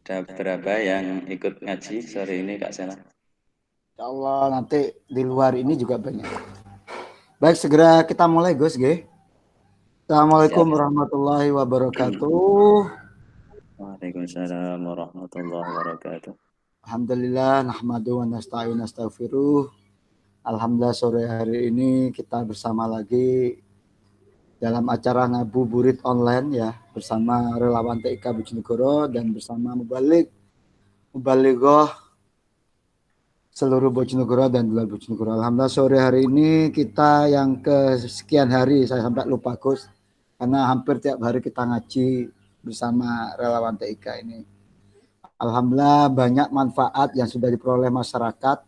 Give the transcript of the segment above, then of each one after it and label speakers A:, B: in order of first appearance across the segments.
A: Ada berapa yang ikut ngaji sore ini Kak Sela?
B: Insya Allah nanti di luar ini juga banyak. Baik, segera kita mulai Gus. Assalamualaikum
A: Siap.
B: warahmatullahi wabarakatuh.
A: Waalaikumsalam warahmatullahi wabarakatuh.
B: Alhamdulillah, nahmadu wa nasta'in nastaghfiruh. Alhamdulillah sore hari ini kita bersama lagi dalam acara ngabuburit online ya bersama relawan TIK Bojonegoro dan bersama Mubalighah seluruh Bojonegoro dan luar Bojonegoro. Alhamdulillah sore hari ini kita yang kesekian hari, saya sampai lupa Gus, karena hampir tiap hari kita ngaji bersama relawan TIK ini. Alhamdulillah banyak manfaat yang sudah diperoleh masyarakat.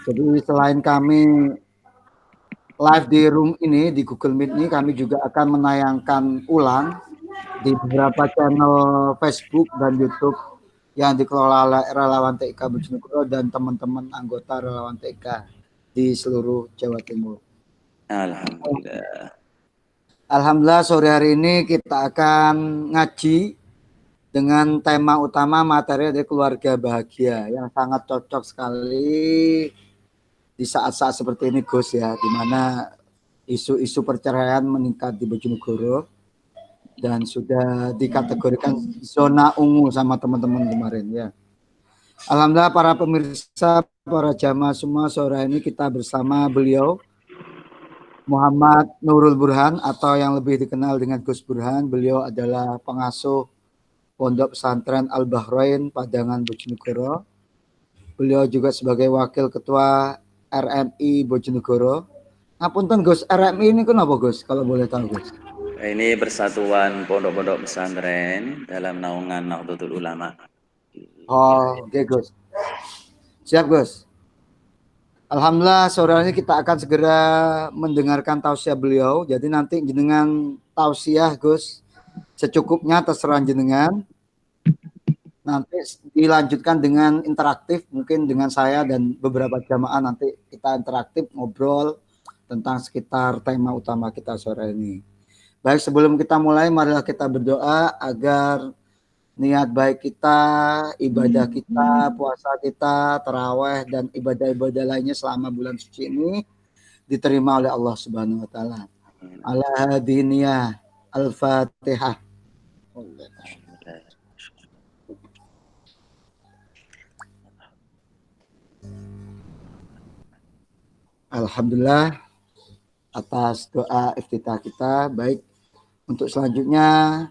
B: Jadi selain kami live di room ini, di Google Meet ini, kami juga akan menayangkan ulang di beberapa channel Facebook dan YouTube yang dikelola oleh relawan TIK Bojonegoro dan teman-teman anggota relawan TIK di seluruh Jawa Timur.
A: Alhamdulillah.
B: Alhamdulillah sore hari ini kita akan ngaji dengan tema utama materi dari keluarga bahagia yang sangat cocok sekali di saat-saat seperti ini Gus ya, di mana isu-isu perceraian meningkat di Bojonegoro dan sudah dikategorikan zona ungu sama teman-teman kemarin ya. Alhamdulillah para pemirsa, para jamaah semua, sore ini kita bersama beliau Muhammad Nurul Burhan atau yang lebih dikenal dengan Gus Burhan. Beliau adalah pengasuh Pondok Pesantren Al Bahrain Padangan Bojonegoro. Beliau juga sebagai wakil ketua RMI Bojonegoro. Ngapunten Gus, RMI ini kenapa Gus kalau boleh tahu Gus?
A: Ini Persatuan Pondok-pondok Pesantren dalam naungan Nahdlatul Ulama.
B: Oh, oke Gus. Siap Gus. Alhamdulillah sore ini kita akan segera mendengarkan tausiah beliau. Jadi nanti jenengan tausiah Gus secukupnya terserah jenengan. Nanti dilanjutkan dengan interaktif mungkin dengan saya dan beberapa jamaah, nanti kita interaktif ngobrol tentang sekitar tema utama kita sore ini. Baik, sebelum kita mulai marilah kita berdoa agar niat baik kita, ibadah kita, puasa kita, taraweh dan ibadah-ibadah lainnya selama bulan suci ini diterima oleh Allah Subhanahu wa taala. Ala hadiniyah Al-Fatihah. Alhamdulillah atas doa iftitah kita. Baik, untuk selanjutnya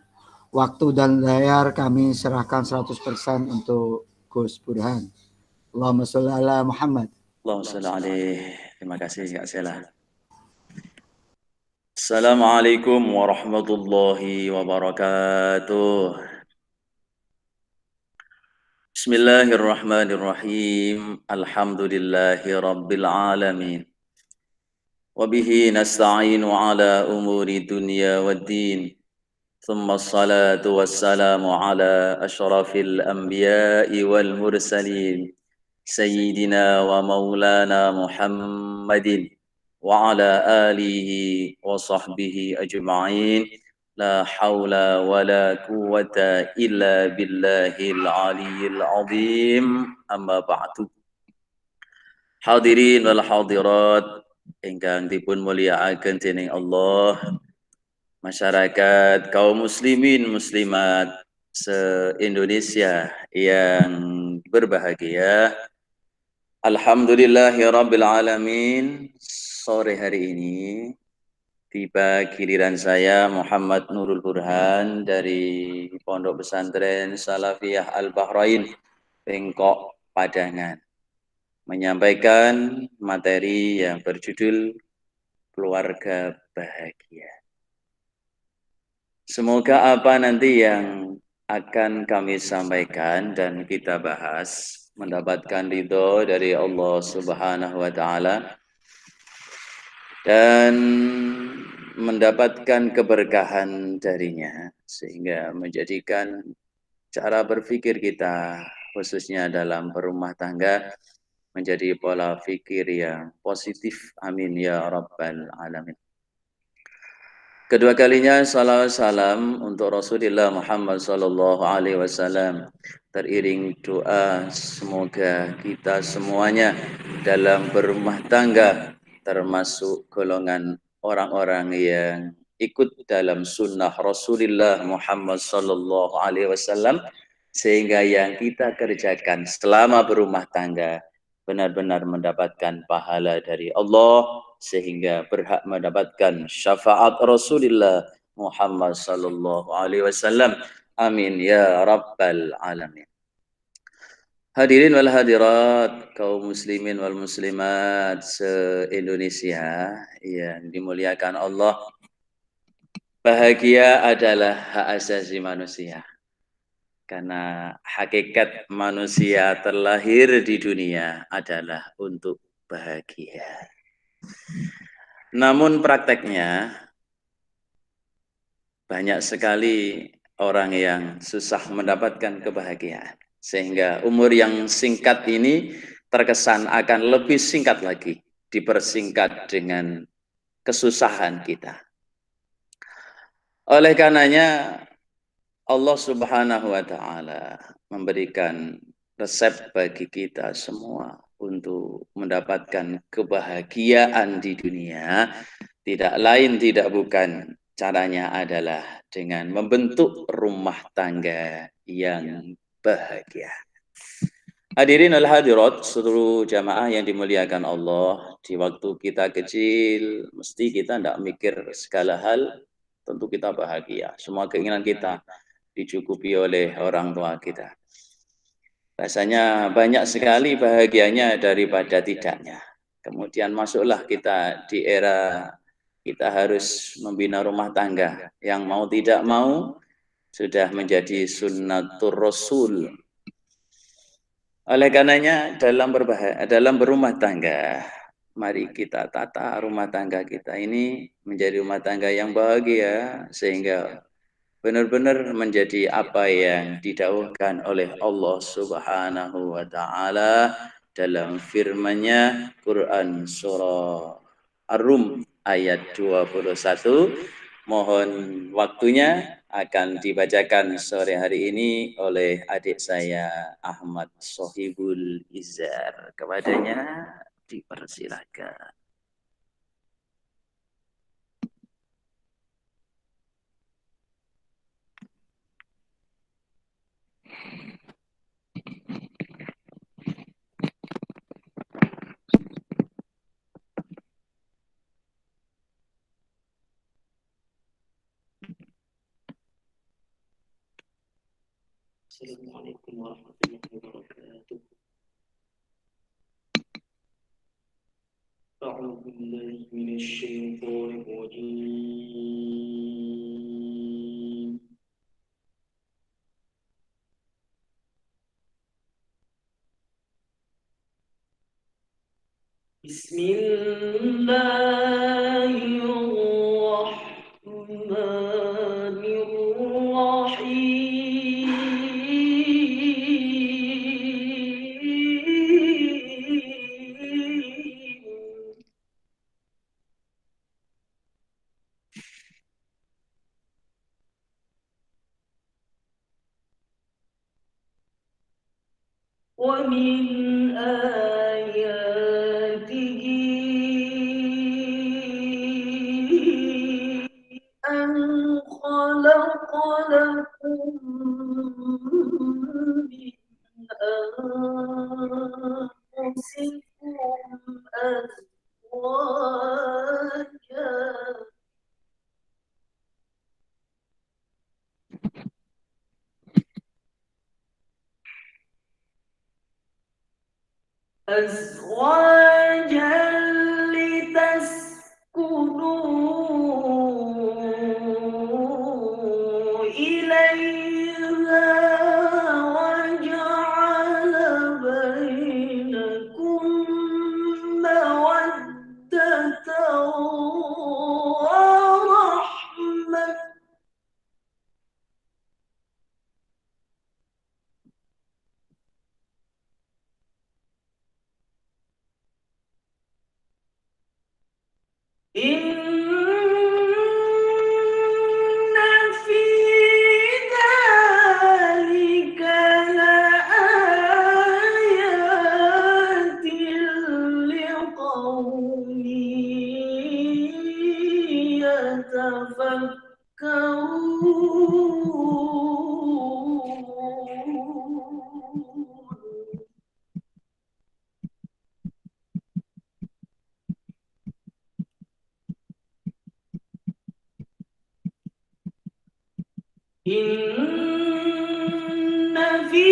B: waktu dan layar kami serahkan 100% untuk Gus Burhan. Allahumma sholli ala Muhammad.
A: Allahumma sholli alaihi. Terima kasih Kak Sela. Assalamualaikum warahmatullahi wabarakatuh. Bismillahirrahmanirrahim. Alhamdulillahi rabbil alamin. Wabihi nasta'inu ala umuri dunya waddin. ثم الصلاة والسلام على أشرف الأنبياء والمرسلين سيدنا ومولانا محمد وعلى آله وصحبه أجمعين لا حول ولا قوة إلا بالله العلي العظيم أما بعد Hadirin wal hadirat ingkang dipun mulyakaken dening Allah, masyarakat kaum muslimin muslimat se-Indonesia yang berbahagia. Alhamdulillahirabbil alamin. Sore hari ini tiba giliran saya Muhammad Nurul Burhan dari Pondok Pesantren Salafiyah Al Bahrain Bengkok Padangan menyampaikan materi yang berjudul keluarga bahagia. Semoga apa nanti yang akan kami sampaikan dan kita bahas mendapatkan ridho dari Allah Subhanahu wa taala dan mendapatkan keberkahan darinya sehingga menjadikan cara berpikir kita khususnya dalam berumah tangga menjadi pola pikir yang positif. Amin ya rabbal alamin. Kedua kalinya salawat salam untuk Rasulullah Muhammad sallallahu alaihi wasallam teriring doa semoga kita semuanya dalam berumah tangga termasuk golongan orang-orang yang ikut dalam sunnah Rasulullah Muhammad sallallahu alaihi wasallam sehingga yang kita kerjakan selama berumah tangga benar-benar mendapatkan pahala dari Allah sehingga berhak mendapatkan syafaat Rasulullah Muhammad sallallahu alaihi wasallam. Amin ya rabbal alamin. Hadirin wal hadirat, kaum muslimin wal muslimat se-Indonesia yang dimuliakan Allah. Bahagia adalah hak asasi manusia. Karena hakikat manusia terlahir di dunia adalah untuk bahagia. Namun prakteknya banyak sekali orang yang susah mendapatkan kebahagiaan. Sehingga umur yang singkat ini terkesan akan lebih singkat lagi. Dipersingkat dengan kesusahan kita. Oleh karenanya Allah Subhanahu wa taala memberikan resep bagi kita semua untuk mendapatkan kebahagiaan di dunia, tidak lain tidak bukan caranya adalah dengan membentuk rumah tangga yang bahagia. Hadirin al hadirat, seluruh jamaah yang dimuliakan Allah, di waktu kita kecil mesti kita tidak mikir segala hal, tentu kita bahagia. Semua keinginan kita dicukupi oleh orang tua kita. Rasanya banyak sekali bahagianya daripada tidaknya. Kemudian masuklah kita di era kita harus membina rumah tangga. Yang mau tidak mau sudah menjadi sunnatur Rasul. Oleh karenanya dalam berumah tangga, mari kita tata rumah tangga kita ini menjadi rumah tangga yang bahagia sehingga benar-benar menjadi apa yang didahulukan oleh Allah Subhanahu wa taala dalam firman-Nya Quran surah Ar-Rum ayat 21. Mohon waktunya akan dibacakan sore hari ini oleh adik saya Ahmad Sohibul Izar. Kepadanya dipersilakan. Assalamualaikum warahmatullahi wabarakatuh. أعوذ بالله من الشيطان الرجيم. بسم الله الرحمن الرحيم. ومن آياته أن خلق لكم من أنفسكم أزواجا لتسكنوا إليها وجعل بينكم مودة ورحمة إن Inna fi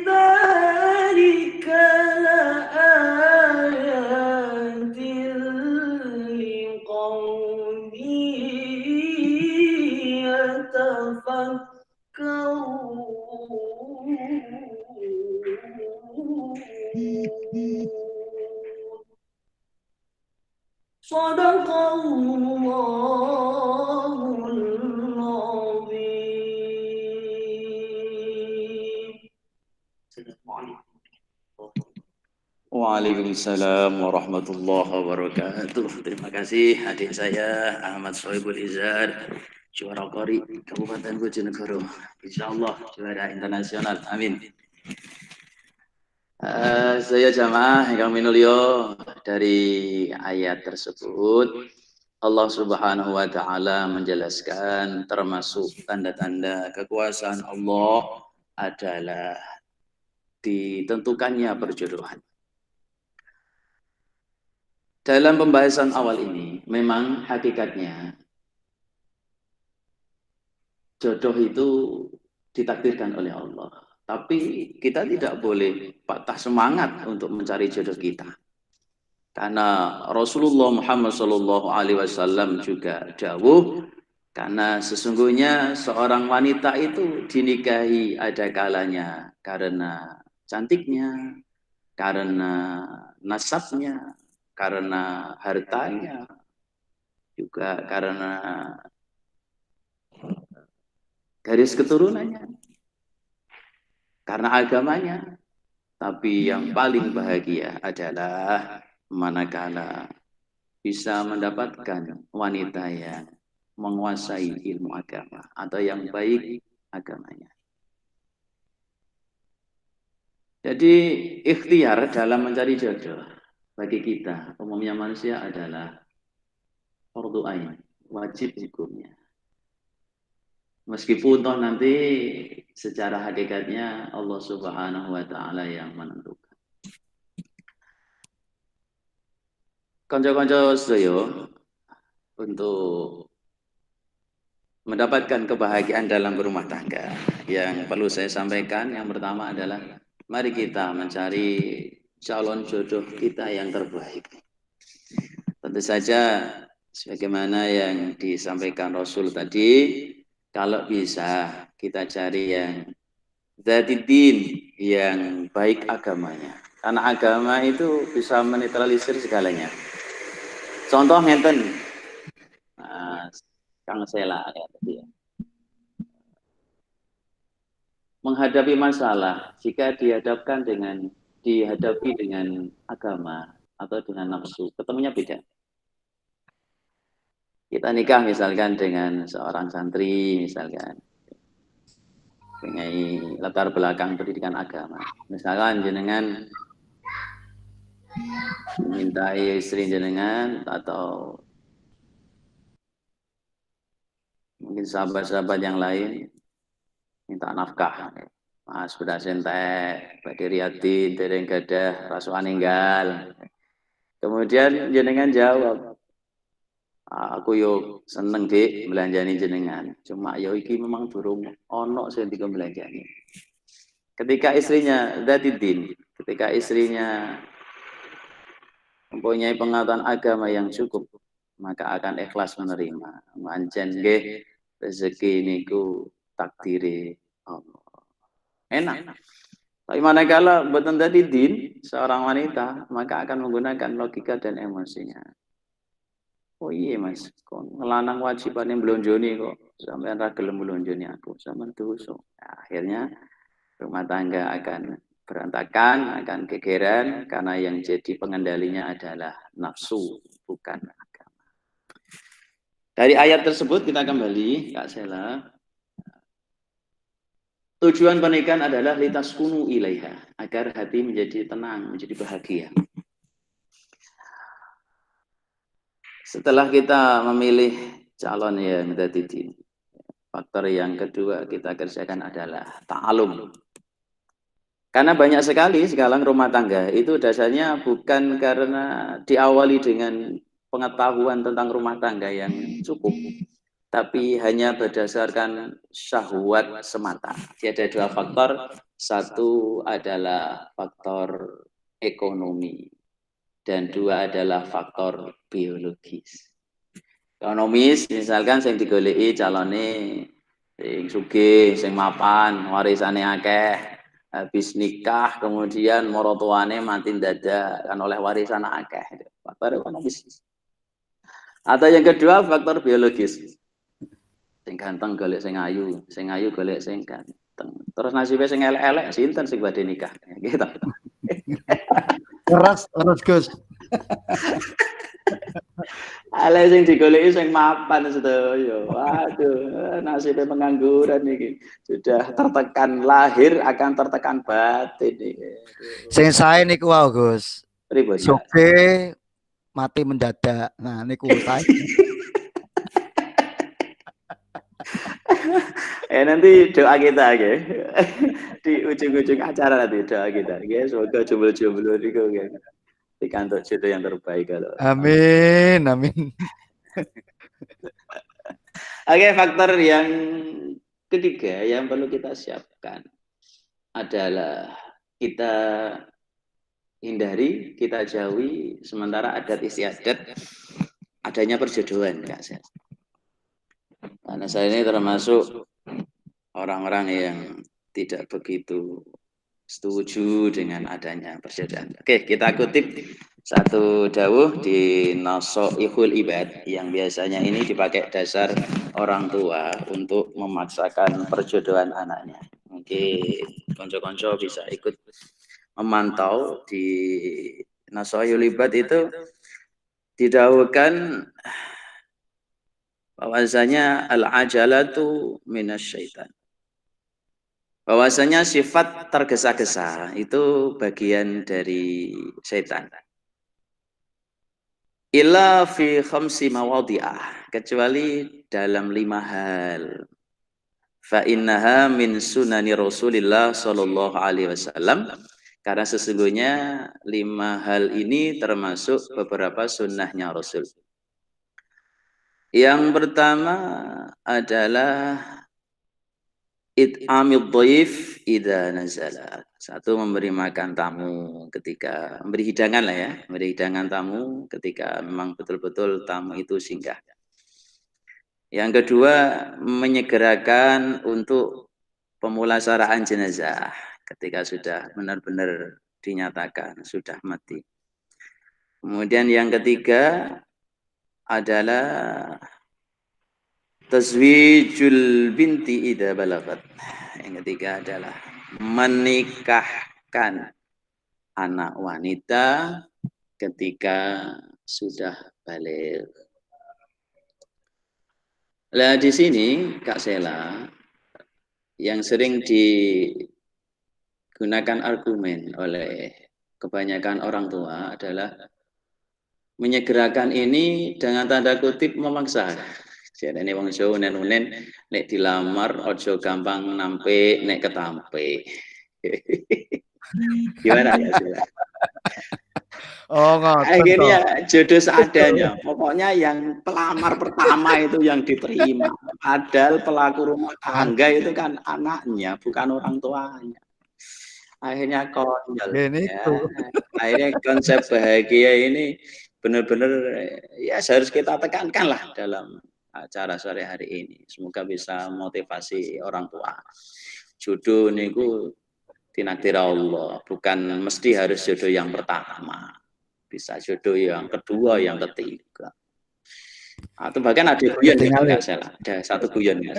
A: dzalika laayatin liqaumin yatafakkarun. Sadaqallahul azim. Waalaikumsalam warahmatullahi wabarakatuh. Terima kasih adik saya Ahmad Soebul Izar, juara Qori Kabupaten Bojonegoro. Insyaallah juara internasional. Amin. Saya jamaah yang minulio dari ayat tersebut Allah Subhanahu wa taala menjelaskan termasuk tanda-tanda kekuasaan Allah adalah ditentukannya perjodohan. Dalam pembahasan awal ini memang hakikatnya jodoh itu ditakdirkan oleh Allah. Tapi kita tidak boleh patah semangat untuk mencari jodoh kita. Karena Rasulullah Muhammad SAW juga dawuh, karena sesungguhnya seorang wanita itu dinikahi ada kalanya karena cantiknya, karena nasabnya, karena hartanya, juga karena garis keturunannya, karena agamanya. Tapi yang paling bahagia adalah manakala bisa mendapatkan wanita yang menguasai ilmu agama atau yang baik agamanya. Jadi ikhtiar dalam mencari jodoh bagi kita umumnya manusia adalah fardhu ain, wajib hukumnya. Meskipun toh nanti secara hakikatnya Allah Subhanahu wa taala yang menentukan. Konco-konco sedaya, untuk mendapatkan kebahagiaan dalam berumah tangga, yang perlu saya sampaikan yang pertama adalah mari kita mencari calon jodoh kita yang terbaik. Tentu saja sebagaimana yang disampaikan Rasul tadi, kalau bisa kita cari yang dzatiddin, yang baik agamanya. Karena agama itu bisa menetralisir segalanya. Contoh ngeten, Kang Sela ya tadi ya. Menghadapi masalah jika dihadapi dengan agama atau dengan nafsu, ketemunya beda. Kita nikah misalkan dengan seorang santri misalkan, dengan latar belakang pendidikan agama. Misalkan jenengan memintai istri jenengan atau mungkin sahabat-sahabat yang lain minta nafkah. Mas sudah sentek, badhe riyadi dereng gadah rasukan ninggal. Kemudian jenengan jawab, aku yo seneng Dik belanjani jenengan. Cuma yo iki memang durung ono sing belanjani. Ketika istrinya dzatiddin, ketika istrinya mempunyai pengetahuan agama yang cukup, maka akan ikhlas menerima. Mancen nggih rezeki niku takdire Allah. Enak. Tapi manakala mboten dzatiddin seorang wanita, maka akan menggunakan logika dan emosinya. Oh iya Mas, kok ngelanang wajibane blonjoni kok sampean ra gelem blonjoni aku, sampean dosa. Nah, akhirnya rumah tangga akan berantakan, akan gegeran karena yang jadi pengendalinya adalah nafsu, bukan agama. Dari ayat tersebut kita kembali, Kak Sela. Tujuan pernikahan adalah litaskunu ilaiha, agar hati menjadi tenang, menjadi bahagia. Setelah kita memilih calon yang dzatiddin, faktor yang kedua kita kerjakan adalah ta'alum. Karena banyak sekali sekarang rumah tangga itu dasarnya bukan karena diawali dengan pengetahuan tentang rumah tangga yang cukup, tapi hanya berdasarkan syahwat semata. Jadi ada dua faktor, satu adalah faktor ekonomi dan dua adalah faktor biologis. Ekonomis misalkan sing digoleki calone sing sugih, sing mapan, warisane akeh, habis nikah kemudian maratuane mati dadak kan oleh warisan akeh. Faktor ekonomis. Atau yang kedua faktor biologis. Sing ganteng golek sing ayu golek sing ganteng. Terus nasibnya sing elek-elek sinten sing badhe nikah. Gitu.
B: Leres Gus.
A: Ale sing digoleki sing mapan sedaya. Waduh, nasibnya pengangguran iki. Sudah tertekan lahir akan tertekan batin iki.
B: Sing sae niku wae Gus.
A: Pripun ya?
B: Soge mati mendadak. Nah niku sae.
A: Nanti doa kita ya. Di ujung-ujung acara nanti doa kita. Ya, semoga jomblo-jomblo niku ya. Dikantuk jodoh yang terbaik kalau.
B: Amin, amin.
A: Oke, faktor yang ketiga yang perlu kita siapkan adalah kita hindari, kita jauhi sementara adat istiadat adanya perjodohan, Kak. Karena saya ini termasuk orang-orang yang tidak begitu setuju dengan adanya perjodohan. Oke, kita kutip satu dawuh di Nasoihul Ibad yang biasanya ini dipakai dasar orang tua untuk memaksakan perjodohan anaknya. Mungkin konco-konco bisa ikut memantau di Nasoihul Ibad itu didawuhkan bahwasanya al-ajalatu minasyaitan. Bahwasanya sifat tergesa-gesa itu bagian dari setan. Illa fi khamsi mawadhi'ah, kecuali dalam 5 hal. Fa innaha min sunani Rasulillah sallallahu alaihi wasallam. Karena sesungguhnya 5 hal ini termasuk beberapa sunnahnya Rasul. Yang pertama adalah it'amid dhaif idza nazala. Satu, memberi makan tamu ketika memberi hidangan lah ya, memberi hidangan tamu ketika memang betul-betul tamu itu singgah. Yang kedua, menyegerakan untuk pemulasaraan jenazah ketika sudah benar-benar dinyatakan sudah mati. Kemudian yang ketiga adalah tazwijul binti idza balagat. Yang ketiga adalah menikahkan anak wanita ketika sudah balik. Lah di sini Kak Sela yang sering digunakan argumen oleh kebanyakan orang tua adalah menyegerakan ini dengan tanda kutip memaksa. Jadi ini wong Jawa nen-nen nek dilamar ojo gampang nampe nek ketampe. Gimana ya Sila?
B: Oh,
A: akhirnya jodoh seadanya. Pokoknya yang pelamar pertama itu yang diterima. Padahal pelaku rumah tangga itu kan anaknya, bukan orang tuanya. Akhirnya konyol. Ya. Akhirnya konsep bahagia ini benar-benar ya harus kita tekankan lah dalam acara sore hari ini. Semoga bisa motivasi orang tua. Jodoh niku tinakdir Allah, bukan mesti harus jodoh yang pertama. Bisa jodoh yang kedua, yang ketiga. Atau bahkan ada guyon ya, nggak salah. Ada satu guyon ya.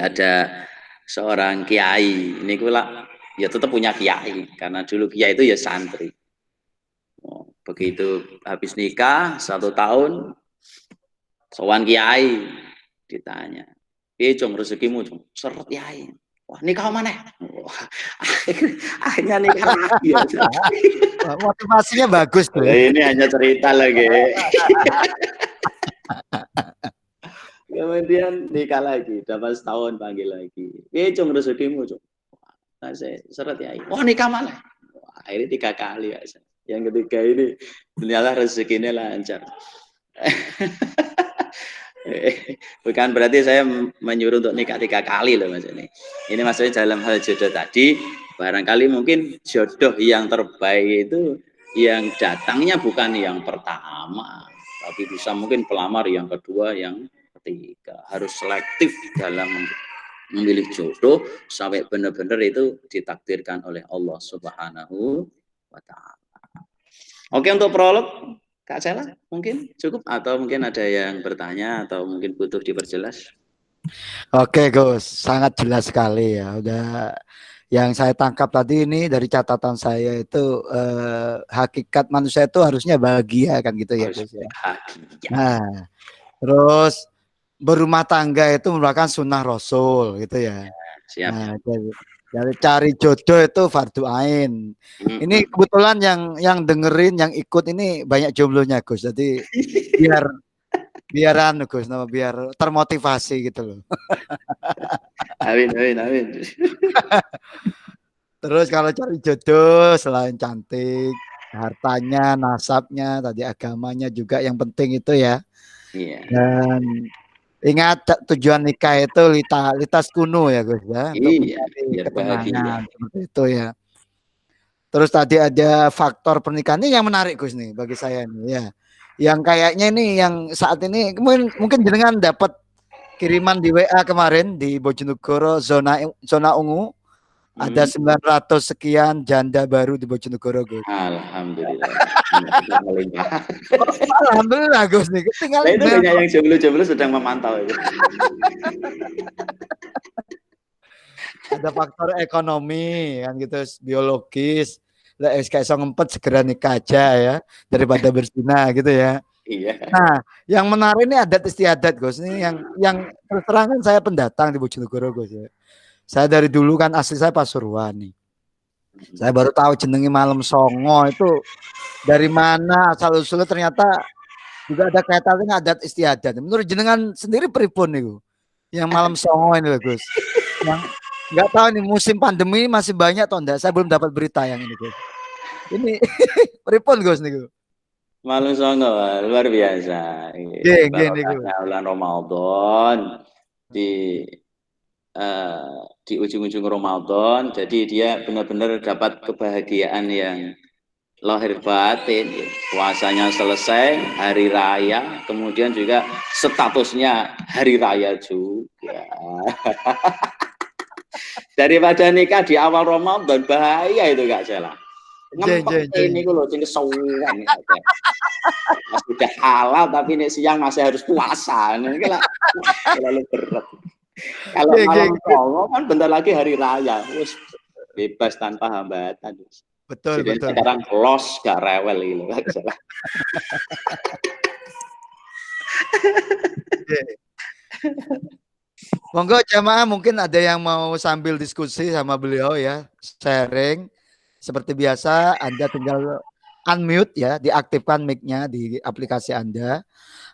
A: Ada seorang kiai. Ini kula ya tetap punya kiai karena dulu kiai itu ya santri. Begitu habis nikah 1 tahun sowan kiai ditanya, "Piye cung rezekimu, cung?" "Seret kiai." "Wah, nikah mana?" Wah, akhirnya nikah lagi ya.
B: Motivasinya bagus tuh.
A: Ini hanya cerita lagi. Kemudian nikah lagi, dapat setahun panggil lagi. "Piye cung rezekimu, cung?" "Saya seret kiai." "Wah, nikah mana?" Wah, akhirnya 3 kali ya. Yang ketiga ini ternyata rezekinya lancar. Bukan berarti saya menyuruh untuk nikah 3 kali loh Mas ini. Ini maksudnya dalam hal jodoh tadi, barangkali mungkin jodoh yang terbaik itu yang datangnya bukan yang pertama, tapi bisa mungkin pelamar yang kedua, yang ketiga. Harus selektif dalam memilih jodoh sampai benar-benar itu ditakdirkan oleh Allah Subhanahu wa taala. Oke, untuk prolog Kak Cela mungkin cukup atau mungkin ada yang bertanya atau mungkin butuh diperjelas?
B: Oke Gus, sangat jelas sekali ya. Udah yang saya tangkap tadi ini dari catatan saya itu hakikat manusia itu harusnya bahagia kan gitu ya
A: Harus
B: Gus ya.
A: bahagia.
B: Nah, terus berumah tangga itu merupakan sunnah Rasul gitu ya.
A: Siap.
B: Nah, dari cari jodoh itu fardu ain. Ini
A: Mm-mm.
B: kebetulan yang dengerin, yang ikut ini banyak jomblonya Gus. Jadi biar anu Gus, biar termotivasi gitu loh.
A: Amin, amin, amin.
B: Terus kalau cari jodoh selain cantik, hartanya, nasabnya, tadi agamanya juga yang penting itu ya.
A: Iya.
B: Dan ingat tujuan nikah itu litas kuno ya Gus ya, untuk
A: Iya,
B: mencari
A: biar bahagia.
B: ketenangan seperti itu ya. Terus tadi ada faktor pernikahan ini yang menarik Gus nih bagi saya nih ya. Yang kayaknya ini yang saat ini mungkin jenengan dapat kiriman di WA kemarin di Bojonegoro zona ungu ada 900 sekian janda baru di Bojonegoro Gus.
A: Alhamdulillah.
B: Alhamdulillah Gus nih tinggal
A: Nah, itu banyak yang jomblo-jomblo sedang memantau itu.
B: Ada faktor ekonomi kan gitu biologis. Lah kayak so ngempet segera nikah aja ya daripada berzina gitu ya.
A: Iya.
B: Nah, yang menarik ini adat istiadat Gus. Ini yang terus terang kan saya pendatang di Bojonegoro Gus ya. Saya dari dulu kan asli saya Pasuruan nih. Saya baru tahu jenengi Malam Songo itu dari mana asal usulnya ternyata juga ada kaitannya dengan adat istiadat. Menurut jenengan sendiri pripun nih yang Malam Songo ini loh Gus. Yang nggak tahu nih musim pandemi masih banyak atau enggak. Saya belum dapat berita yang ini Gus. Ini pripun Gus nih.
A: Malam Songo luar biasa. Barokahnya bulan Ramadan di ujung-ujung Ramadan, jadi dia benar-benar dapat kebahagiaan yang lahir batin. Puasanya selesai, hari raya, kemudian juga statusnya hari raya juga. Daripada nikah di awal Ramadan bahaya itu Kak Cela. Ngempet ini gue loh, jadi kesuwen. Sudah halal tapi ini siang masih harus puasa. Ini terlalu berat. Kalau malam Songo kan bentar lagi hari raya, bebas tanpa hambatan.
B: Betul,
A: jadi
B: betul.
A: Sekarang los gak rewel gitu, gak salah.
B: Monggo jamaah mungkin ada yang mau sambil diskusi sama beliau ya, sharing. Seperti biasa Anda tinggal unmute ya, diaktifkan mic-nya di aplikasi Anda.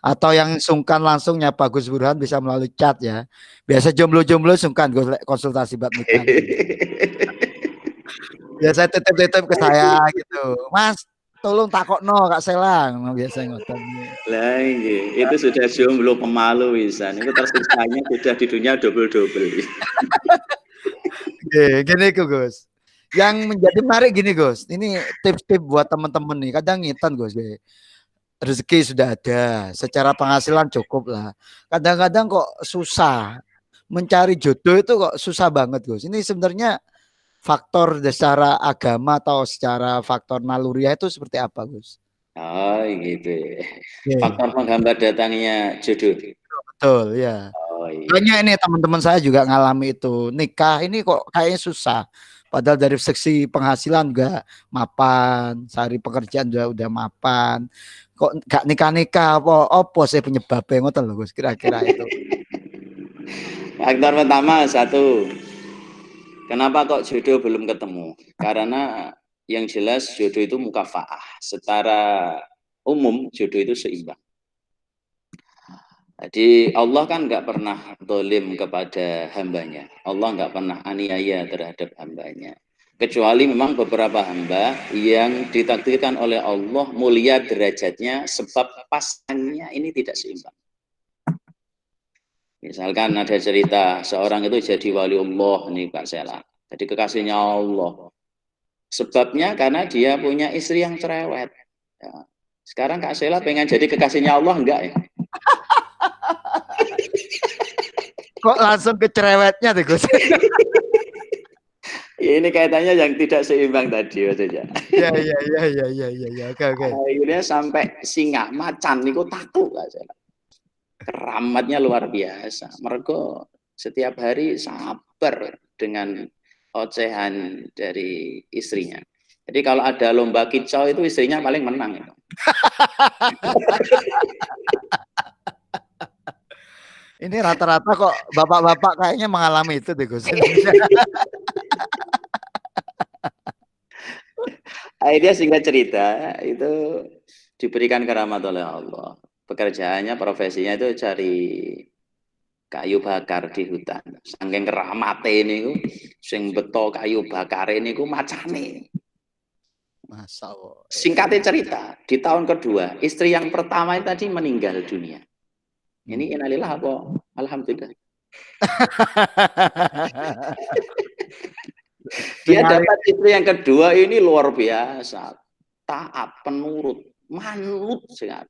B: Atau yang sungkan langsung nyapa Gus Burhan bisa melalui chat ya. Biasa jomblo-jomblo sungkan konsultasi buat nikah. Biasa titip-titip ke saya gitu. Mas, tolong takokno Kak Selang biasa ngoten.
A: Lah itu sudah jomblo pemalu wisan. Itu tersiksanya sudah di dunia double-double.
B: Gini Gus. Yang menjadi menarik gini Gus. Ini tips-tips buat teman-teman nih. Kadang ngitan Gus. Rezeki sudah ada, secara penghasilan cukup lah. Kadang-kadang kok susah mencari jodoh itu kok susah banget Gus. Ini sebenarnya faktor secara agama atau secara faktor naluriah itu seperti apa Gus?
A: Oh gitu. Faktor menghambat datangnya jodoh.
B: Betul ya.
A: Oh, iya.
B: Banyak ini teman-teman saya juga ngalami itu. Nikah ini kok kayaknya susah. Padahal dari seksi penghasilan juga mapan, sehari pekerjaan juga udah mapan. Kok gak nikah-nikah apa sih penyebabnya ngoten lho Gus kira-kira itu.
A: Faktor pertama satu. Kenapa kok jodoh belum ketemu? Karena yang jelas jodoh itu mukafaah. Secara umum jodoh itu seimbang. Jadi Allah kan nggak pernah dolim kepada hambanya. Allah nggak pernah aniaya terhadap hambanya. Kecuali memang beberapa hamba yang ditakdirkan oleh Allah mulia derajatnya sebab pasangannya ini tidak seimbang. Misalkan ada cerita seorang itu jadi wali Allah nih Kak Sela. Jadi kekasihnya Allah. Sebabnya karena dia punya istri yang cerewet. Ya. Sekarang Kak Sela pengen jadi kekasihnya Allah enggak ya?
B: Kok langsung ke cerewetnya tuh Gus?
A: Ya, ini kaitannya yang tidak seimbang tadi maksudnya.
B: Ya, oke.
A: Akhirnya sampai singa macan niku takut Kak Sela. Keramatnya luar biasa. Mergo setiap hari sabar dengan ocehan dari istrinya. Jadi kalau ada lomba kicau itu istrinya paling menang itu.
B: Ini rata-rata kok bapak-bapak kayaknya mengalami itu deh Gus.
A: Akhirnya singkat cerita itu diberikan keramat oleh Allah. Pekerjaannya, profesinya itu cari kayu bakar di hutan. Saking keramate ini, sing beto kayu bakar ini macane.
B: Masa Allah.
A: Singkatnya cerita, di tahun kedua, istri yang pertama tadi meninggal dunia. Ini innalillah apa? Alhamdulillah. Dia dapat istri yang kedua ini luar biasa. Taat, penurut, manut sekali.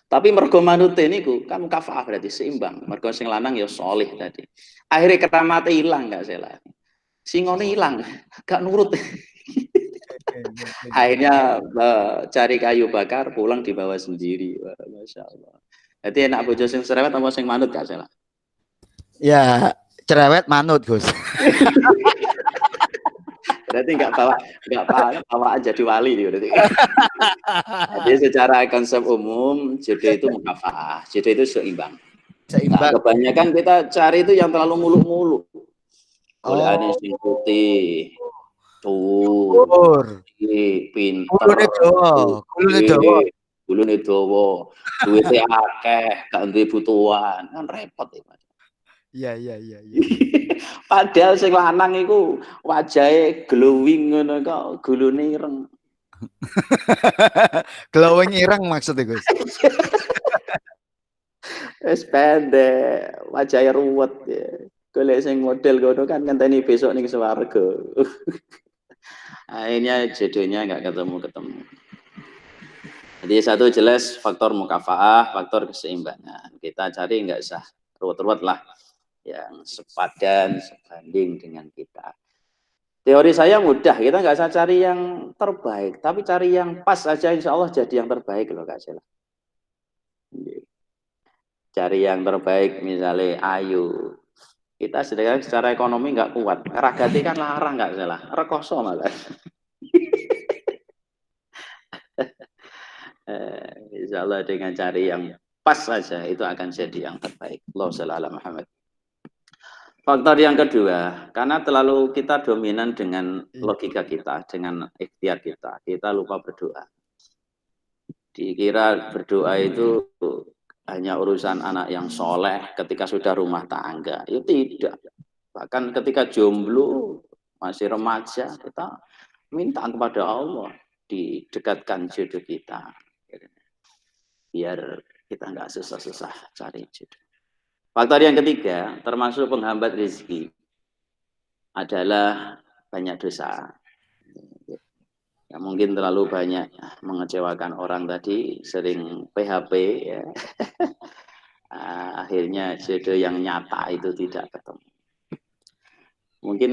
A: Tapi mergo manut ini kamu kafah berarti seimbang. Mergo sing lanang ya solih tadi. Akhirnya keramate hilang nggak salah. Singone hilang, gak nurut. Akhirnya cari kayu bakar, pulang dibawa sendiri. Wah, Masya Allah. Jadi enak bojo sing cerewet apa sing manut gak salah?
B: Ya, cerewet manut Gus.
A: Berarti nggak bawa jadi wali berarti. Jadi secara konsep umum jodoh itu mukafah, jodoh itu seimbang. Nah, kebanyakan kita cari itu yang terlalu muluk-muluk. Oleh ane sing putih, tuh, pinter, gulune dawa, duwite akeh, gak duwe butuhan, kan repot ya.
B: Iya.
A: Padahal sing lanang iku wajahe glowing ngono kok gulune ireng.
B: Glowing ireng maksudnya Gus.
A: Wis pendek, wajahe ruwet ya. Golek sing model ngono kan ngenteni besok ning swarga. Akhirnya jodohnya nggak ketemu. Jadi satu jelas faktor mukafaah, faktor keseimbangan. Kita cari nggak usah ruwet-ruwet lah, yang sepadan, sebanding dengan kita. Teori saya mudah, kita nggak usah cari yang terbaik, tapi cari yang pas saja, insya Allah jadi yang terbaik loh Kak Sela. Cari yang terbaik, misalnya ayu. Kita sedangkan secara ekonomi nggak kuat, ragati kan larang nggak salah, rekoso malah. Insya Allah dengan cari yang pas saja itu akan jadi yang terbaik. Allahumma shalli ala Muhammad. Faktor yang kedua, karena terlalu kita dominan dengan logika kita, dengan ikhtiar kita lupa berdoa. Dikira berdoa itu hanya urusan anak yang soleh ketika sudah rumah tangga. Itu tidak. Bahkan ketika jomblo, masih remaja, kita minta kepada Allah didekatkan jodoh kita. Biar kita nggak susah-susah cari jodoh. Faktor yang ketiga, termasuk penghambat rezeki, adalah banyak dosa. Ya, mungkin terlalu banyak mengecewakan orang tadi, sering PHP ya. Akhirnya jodoh yang nyata itu tidak ketemu. Mungkin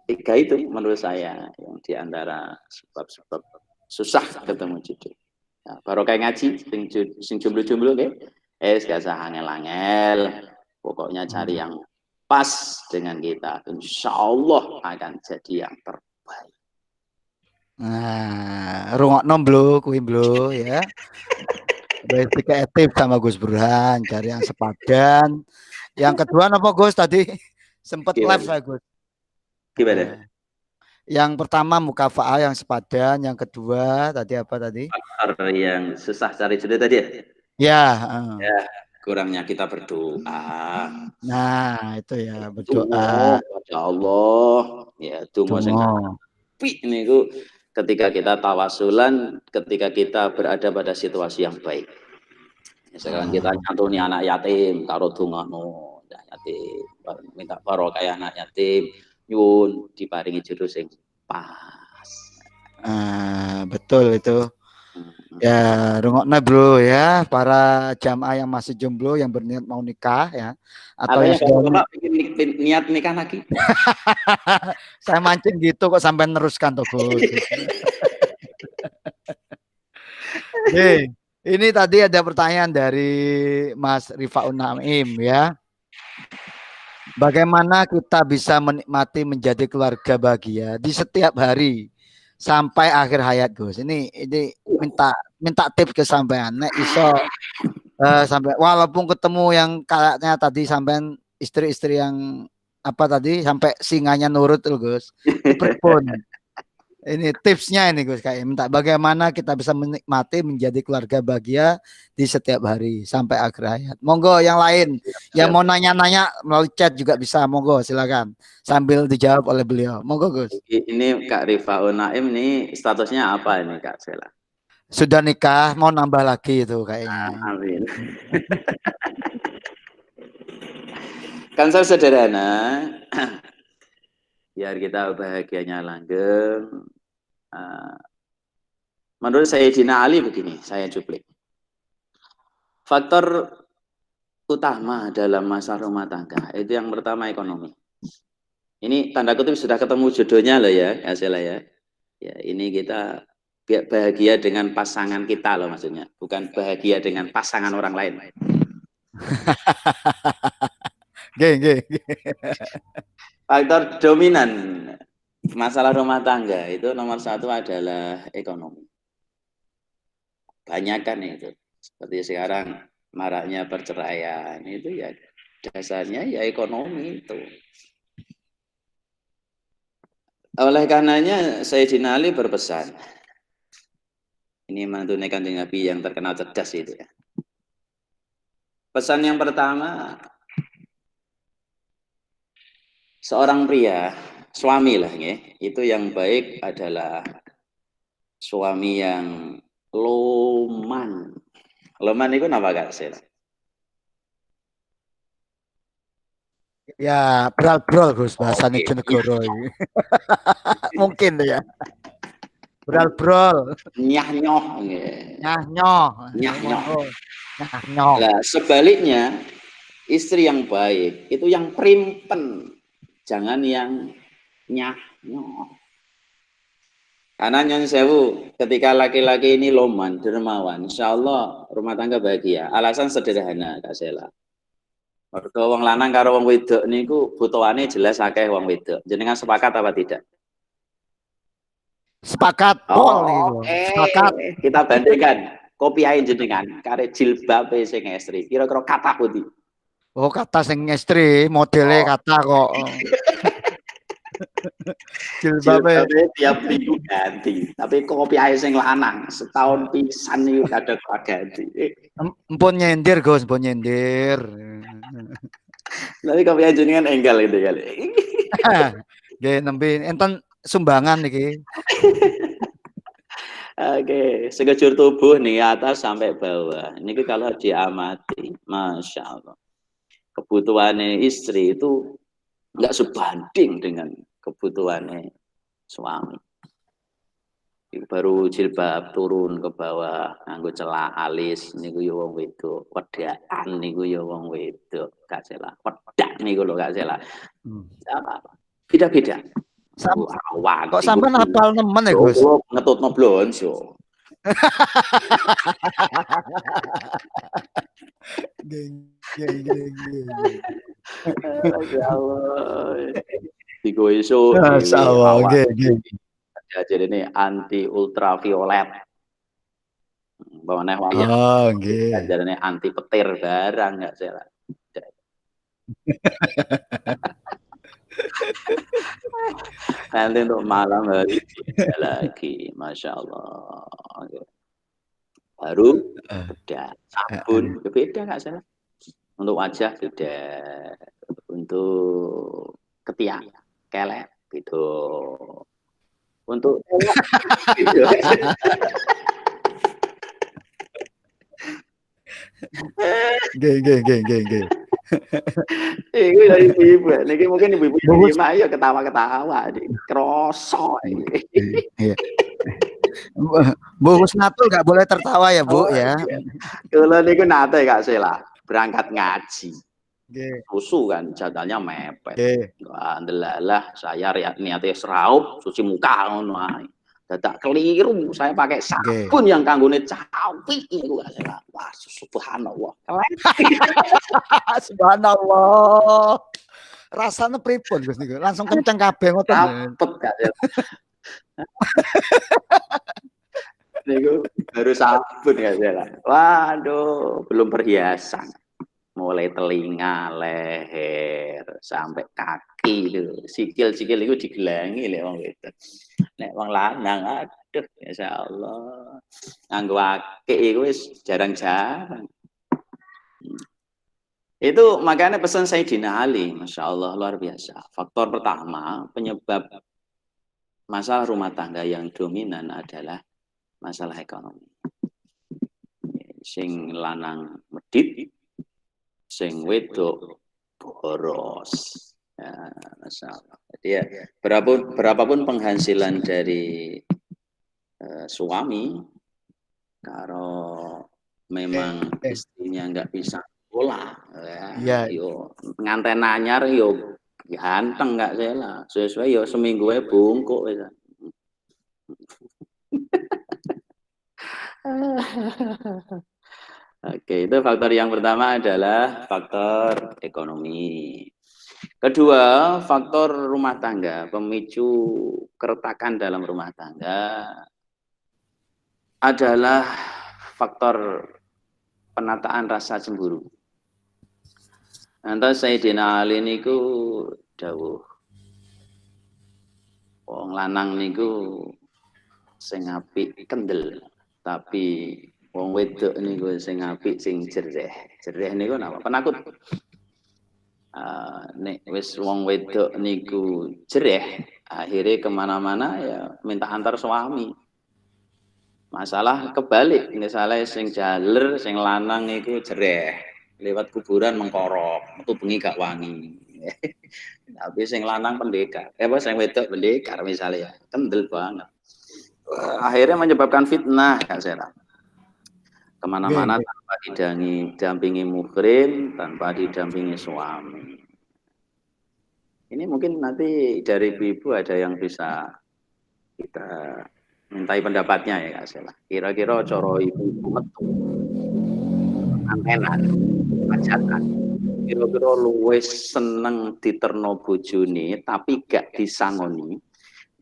A: tiga itu menurut saya yang diantara sebab-sebab susah ketemu jodoh. Ya, baru kayak ngaji, sing jomblo-jomblo gak usah angel-angel. Pokoknya cari yang pas dengan kita. Insya Allah akan jadi yang terbaik.
B: Nah, rungokno blo kuwi blo ya. Berarti kreatif sama Gus Burhan, cari yang sepadan. Yang kedua apa Gus tadi? Sempat live saya Gus.
A: Gimana?
B: Yang pertama mukafaah yang sepadan, yang kedua tadi apa tadi?
A: Faktor yang susah cari jodoh tadi ya?
B: Ya.
A: Ya, kurangnya kita berdoa.
B: Nah, itu ya berdoa
A: kepada Allah. Ya, donga sing apik niku ketika kita tawasulan, ketika kita berada pada situasi yang baik. Sekarang kita nyantuni anak yatim, taruh dongano yatim, minta barokah anak yatim, nyuwun diparingi jodoh sing pas.
B: Betul itu. Ya, rungokna bro ya, para jamaah yang masih jomblo yang berniat mau nikah ya, atau yang sudah
A: niat nikah lagi.
B: Saya mancing gitu kok sampai neruskan tuh Gus. Nih, ini tadi ada pertanyaan dari Mas Rifaun Naim ya. Bagaimana kita bisa menikmati menjadi keluarga bahagia di setiap hari sampai akhir hayat Gus? Ini minta tips ke sampean. Nek iso sampai walaupun ketemu yang kayaknya tadi sampean istri-istri yang apa tadi sampai singanya nurut tuh Gus. Pripun? Ini tipsnya ini Gus kayak minta bagaimana kita bisa menikmati menjadi keluarga bahagia di setiap hari sampai akhir hayat. Monggo yang lain yang mau nanya-nanya melalui chat juga bisa. Monggo silakan sambil dijawab oleh beliau. Monggo Gus.
A: Ini Kak Rifaun Naim nih statusnya apa ini Kak Sela?
B: Sudah nikah mau nambah lagi itu kayaknya.
A: Amin. Kan saya sederhana. Biar kita bahagianya langgeng. Menurut Sayyidina Ali begini, saya cuplik. Faktor utama dalam masa rumah tangga itu yang pertama ekonomi. Ini tanda kutip sudah ketemu jodohnya loh ya, Asela ya. Ya, ini kita bahagia dengan pasangan kita loh maksudnya, bukan bahagia dengan pasangan orang lain. Faktor dominan masalah rumah tangga itu nomor satu adalah ekonomi. Banyak kan itu. Seperti sekarang maraknya perceraian itu ya dasarnya ya ekonomi itu. Oleh karenanya Sayyidina Ali berpesan. Ini menunaikan Nabi yang terkenal cerdas itu ya. Pesan yang pertama, seorang pria, suami lah ya, itu yang baik adalah suami yang loman. Loman itu apa Kak Sel?
B: Ya, brol Gus bahasa Negoro. Mungkin ya. Brol.
A: Nyah-nyoh.
B: Nyah-nyoh.
A: Nyah-nyoh.
B: Nyah-nyoh.
A: Nah, sebaliknya istri yang baik itu yang primpen, jangan yang nyah-nyoh. Karena nyon sewu, ketika laki-laki ini loman, dermawan, insya Allah rumah tangga bahagia. Alasan sederhana, Kak Sela. Mergo wong lanang karo wong wedok niku butuhane jelas akeh wong wedok. Jenengan sepakat apa tidak?
B: Sepakat.
A: Sepakat. Kita bandingkan kopiahe jenengan kare jilbabe sing estri. Kira-kira kata pundi?
B: Oh, kata sing estri, modelnya kata kok.
A: Jilbabe tiap minggu ganti, tapi kopiahe sing lanang setahun pisan niku kadang ganti.
B: Empun nyindir Gus, empun nyindir.
A: Tapi kopiahe jenengan enggal gitu kali.
B: Nggih nembe enten sumbangan iki.
A: Oke, sekejur tubuh nih atas sampai bawah. Ini kalau diamati, masya Allah, kebutuhannya istri itu nggak sebanding dengan kebutuhannya suami. Baru jilbab turun ke bawah, nganggo celak alis, niku yo wong wedok, wedaan niku yo wong wedok, Kak Sela. Wedak niku lho Kak Sela. Beda-beda.
B: Kok sampean hafal nemen ya Gus?
A: Ngetutno blonjo. Ya Allah. Tigo iso.
B: Masyaallah,
A: Jadi ini anti ultraviolet. Bawane wong.
B: Oh, nggih.
A: Jarane anti petir barang enggak salah. Nanti untuk malam hari lagi, masya Allah. Baru beda, sabun beda nggak salah. Untuk wajah beda, untuk ketiak, kelek gitu. Untuk
B: Nggih.
A: Iku dari ibu-ibu. Niki mungkin ibu-ibu yang
B: Bungkus
A: diem aja ketawa-ketawa iki. Kroso iki.
B: iya. Bungkus Natul nggak boleh tertawa ya, Bu,
A: Oh
B: ya.
A: iya. Kula niku nate Kak Sela, berangkat ngaji.
B: Nggih,
A: Rusuh kan jadwalnya mepet.
B: nggih,
A: Wah, ndelalah saya niate seraup cuci muka ngono ae. Dadak keliru saya pakai
B: nggih.
A: sabun yang kanggone capi niku Kak Sela. Wah, subhanallah.
B: Subhanallah. Rasanya pripun Gus niku? Langsung kenceng kabeh ngoten.
A: Rapet Kak Sela. Niku baru sabun Kak Sela. Waduh, belum perhiasan. Mulai telinga, leher, sampai kaki itu, sikil-sikil itu digelangi lek wong wedok. Nek wong lanang aduh masyaallah. Nganggo akik iku wis jarang-jarang. Itu makanya pesan Sayyidina Ali, Masya Allah luar biasa. Faktor pertama penyebab masalah rumah tangga yang dominan adalah masalah ekonomi. Sing lanang medit, sing wedok boros. Ya, masalah. Jadi ya berapapun penghasilan dari suami, kalau memang istrinya nggak bisa sekolah, ya, yo nganten anyar yo ganteng nggak salah, sesuai yo seminggu bungkuk. Ya. Oke, itu faktor yang pertama adalah faktor ekonomi. Kedua, faktor rumah tangga, pemicu keretakan dalam rumah tangga adalah faktor penataan rasa cemburu. Nanti Sayyidina Ali niku dawuh, wong lanang niku sing apik kendel, tapi wong wedok niku sing apik sing jereh. Jereh niku napa? Penakut. Nek wis wong wedok niku jereh, akhirnya kemana-mana ya minta antar suami. Masalah kebalik, misalnya sing jaler, sing lanang niku jereh, lewat kuburan mengkorok, metu bengi gak wangi. Tapi sing lanang pendekar, sing wedok pendekar misalnya, kendel banget. Akhirnya menyebabkan fitnah Kak Sera. Kemana-mana tanpa didampingi muhrim, tanpa didampingi suami. Ini mungkin nanti dari ibu ada yang bisa kita mintai pendapatnya ya Kak Sela. Kira-kira coro ibu metu antenan hajatan. Kira-kira luwes seneng diterno bojone tapi gak disangoni.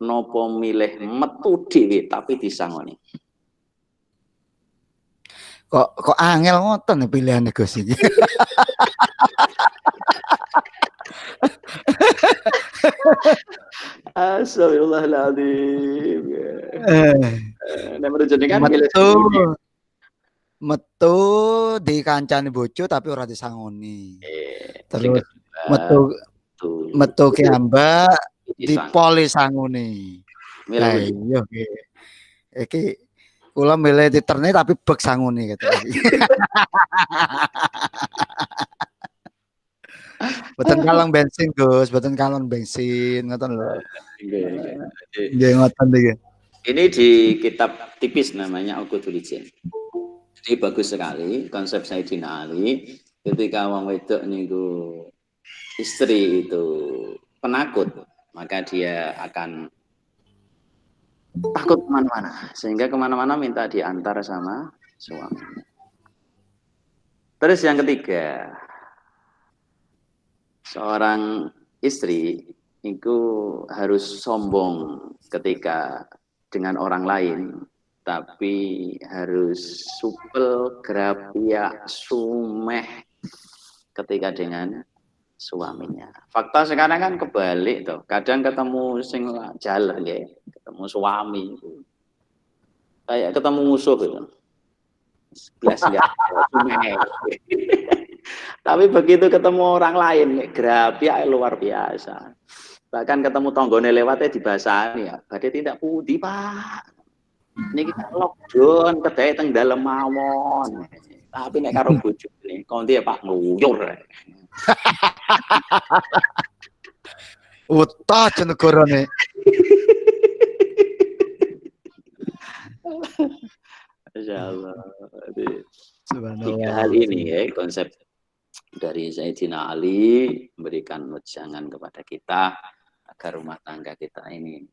A: Nopo milih metu dhewe tapi disangoni.
B: Kok angel ngoten pilihane Gus iki.
A: Astagfirullahaladzim. Nek menurut jenengan
B: metu dikancani bojo tapi ora disangoni. Terus metu ke ambak dipoli sangoni. Lah iya iki kula milih diterne tapi bek sangoni gitu. Boten kalong bensin Gus, boten kalong bensin ngoten lho. Nggih ngoten iki.
A: Ini di kitab tipis namanya Uqudul Ijin. Jadi bagus sekali konsep Sayyidina Ali ketika wong wedok niku istri itu penakut, maka dia akan takut kemana-mana, sehingga kemana-mana minta diantar sama suami. Terus yang ketiga, seorang istri itu harus sombong ketika dengan orang lain, tapi harus supel, grapia, sumeh ketika dengan suaminya. Fakta sekarang kan kebalik tuh. Kadang ketemu sing jalan ya, ketemu suami kayak ketemu musuh gitu. Belas enggak. Tapi begitu ketemu orang lain, grapia luar biasa. Bahkan ketemu tonggone lewatnya dibasani ya. Badhe tidak pudi, Pak. Niki lockdown kedai teng dalem mawon. Tapi nek karo bojone konti ya Pak nguyur.
B: Utah cenegarane.
A: Masyaallah.
B: Subhanallah.
A: Tiga hal ini ya konsep dari Sayyidina Ali memberikan wejangan kepada kita agar rumah tangga kita ini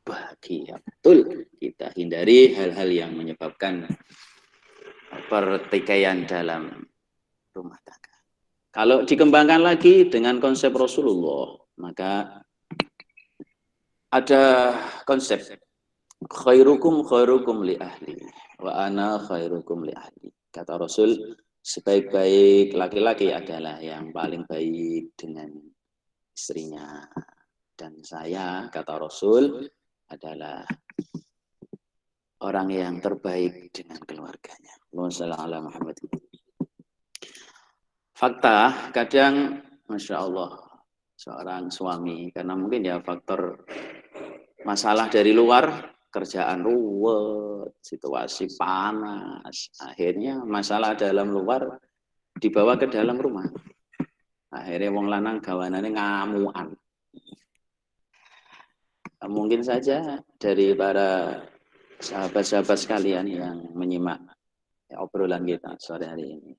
A: bahagia betul. Kita hindari hal-hal yang menyebabkan pertikaian dalam rumah tangga. Kalau dikembangkan lagi dengan konsep Rasulullah, maka ada konsep khairukum khairukum li ahli wa ana khairukum li ahli. Kata Rasul, sebaik-baik laki-laki adalah yang paling baik dengan istrinya, dan saya, kata Rasul, adalah orang yang terbaik dengan keluarganya. Wassalamualaikum warahmatullahi wabarakatuh. Fakta, kadang Masya Allah seorang suami, karena mungkin ya faktor masalah dari luar, kerjaan ruwet, situasi panas, akhirnya masalah dalam luar dibawa ke dalam rumah. Akhirnya wong lanang gawanane ngamuan. Mungkin saja dari para sahabat-sahabat sekalian yang menyimak obrolan kita sore hari ini.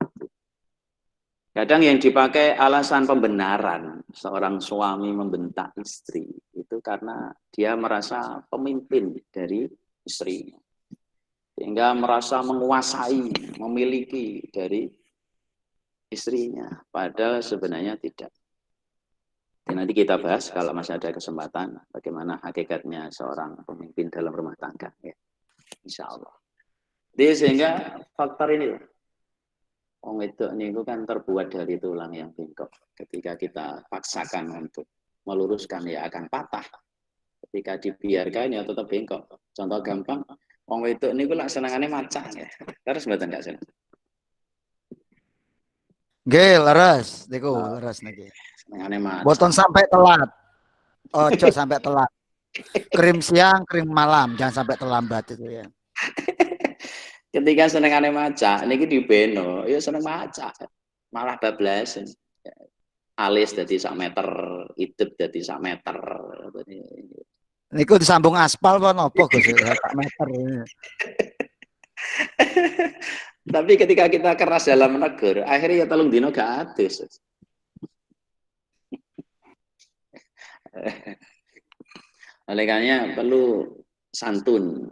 A: Kadang yang dipakai alasan pembenaran seorang suami membentak istri itu karena dia merasa pemimpin dari istrinya, sehingga merasa menguasai, memiliki dari istrinya, padahal sebenarnya tidak. Dan nanti kita bahas kalau masih ada kesempatan bagaimana hakikatnya seorang pemimpin dalam rumah tangga, ya, insya Allah. Jadi sehingga faktor ini, wong wedok niku kan terbuat dari tulang yang bengkok. Ketika kita paksakan untuk meluruskan ya akan patah. Ketika dibiarkan ya tetap bengkok. Contoh gampang, wong wedok niku lak senengane macak ya. Terus mboten gak seneng.
B: Nggih, leres niku, leres niki.
A: Senengane macak.
B: Boten sampai telat. Ojo sampai telat. Krim siang, krim malam, jangan sampai terlambat itu ya.
A: Ketika senengane macak niki dibeno, ya seneng macak. Malah bablasan. Alis dadi sak meter, idep dadi sak meter.
B: Niku disambung aspal apa napa Gus? Sak meter.
A: Tapi ketika kita keras dalam menegur, akhirnya ya telung dino gak adus. Oleh karenanya perlu santun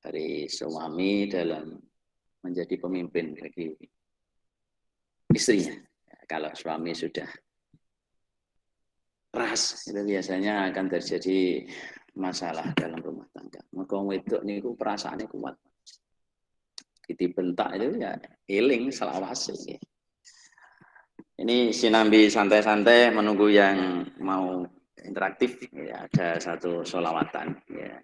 A: dari suami dalam menjadi pemimpin bagi istrinya. Kalau suami sudah keras, itu biasanya akan terjadi masalah dalam rumah tangga. Maka wedok niku perasaannya kuat. Dibentak itu ya iling selawase. Ini sinambi santai-santai menunggu yang mau interaktif. Ya, ada satu sholawatan. Ya.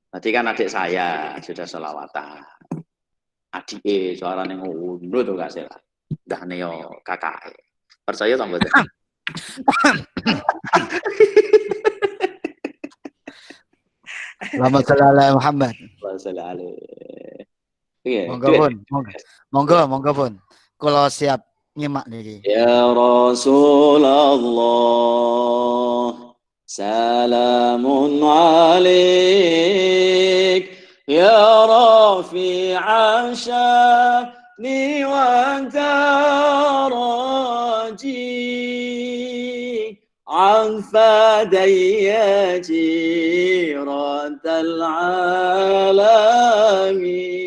A: Tadi kan adik saya sudah sholawatan. Adik suaranya ngono tuh gak salah. Dah neo kakak. Percaya tak betul?
B: Selamat selalu Muhammad.
A: Selalu.
B: Monggo pun. Kalau siap nyimak niki.
A: Ya Rasulullah, salamun alaik, ya rafi'a sya'ni wa daraji, an fadayya jiratal alami.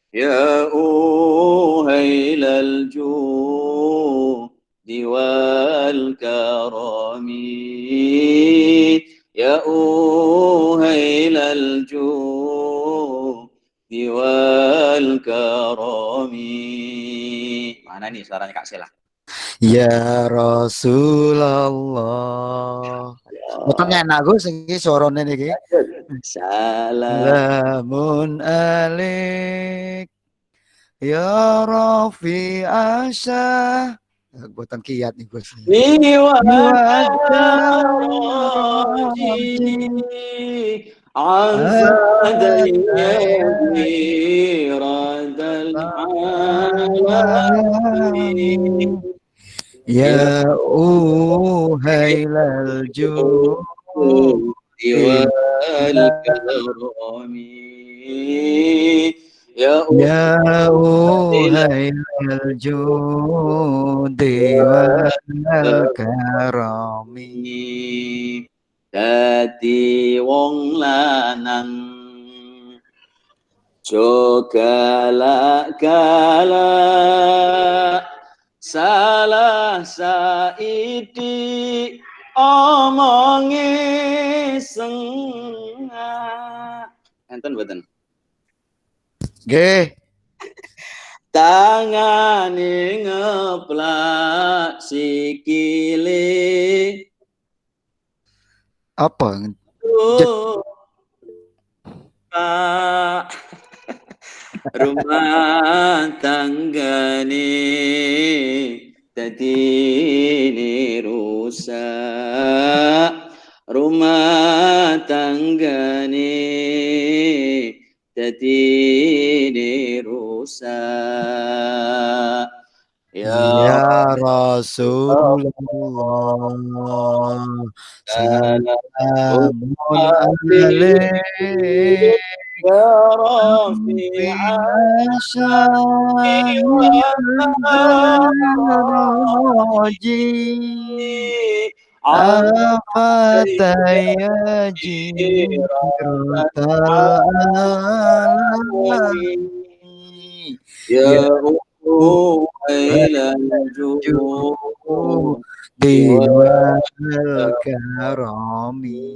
A: يا أهيل الجود والكرم يا أهيل الجود والكرم. Mana nih suaranya Kak Sela?
B: Ya Rasulullah. Mutanya enak Gus iki suarane niki. Salamun alaik ya Rafi Asya. Buatan kiat nih Gus. Ya uhailal judi
A: wal karami. Ya
B: Ya uhailal judi wal karami.
A: dadi wong lanang galak-galak salah saidi omonge sengak. Enten mboten?
B: Nggih.
A: Tangane ngeplak sikile.
B: Apa?
A: Pak rumah tanggane dadi rusak, rumah tanggane dadi rusak.
B: Ya Rasulullah, salamun alaik.
A: Ya Rafi'an
B: afataya jirotal alami. Ya
A: ilal
B: judi wal karami.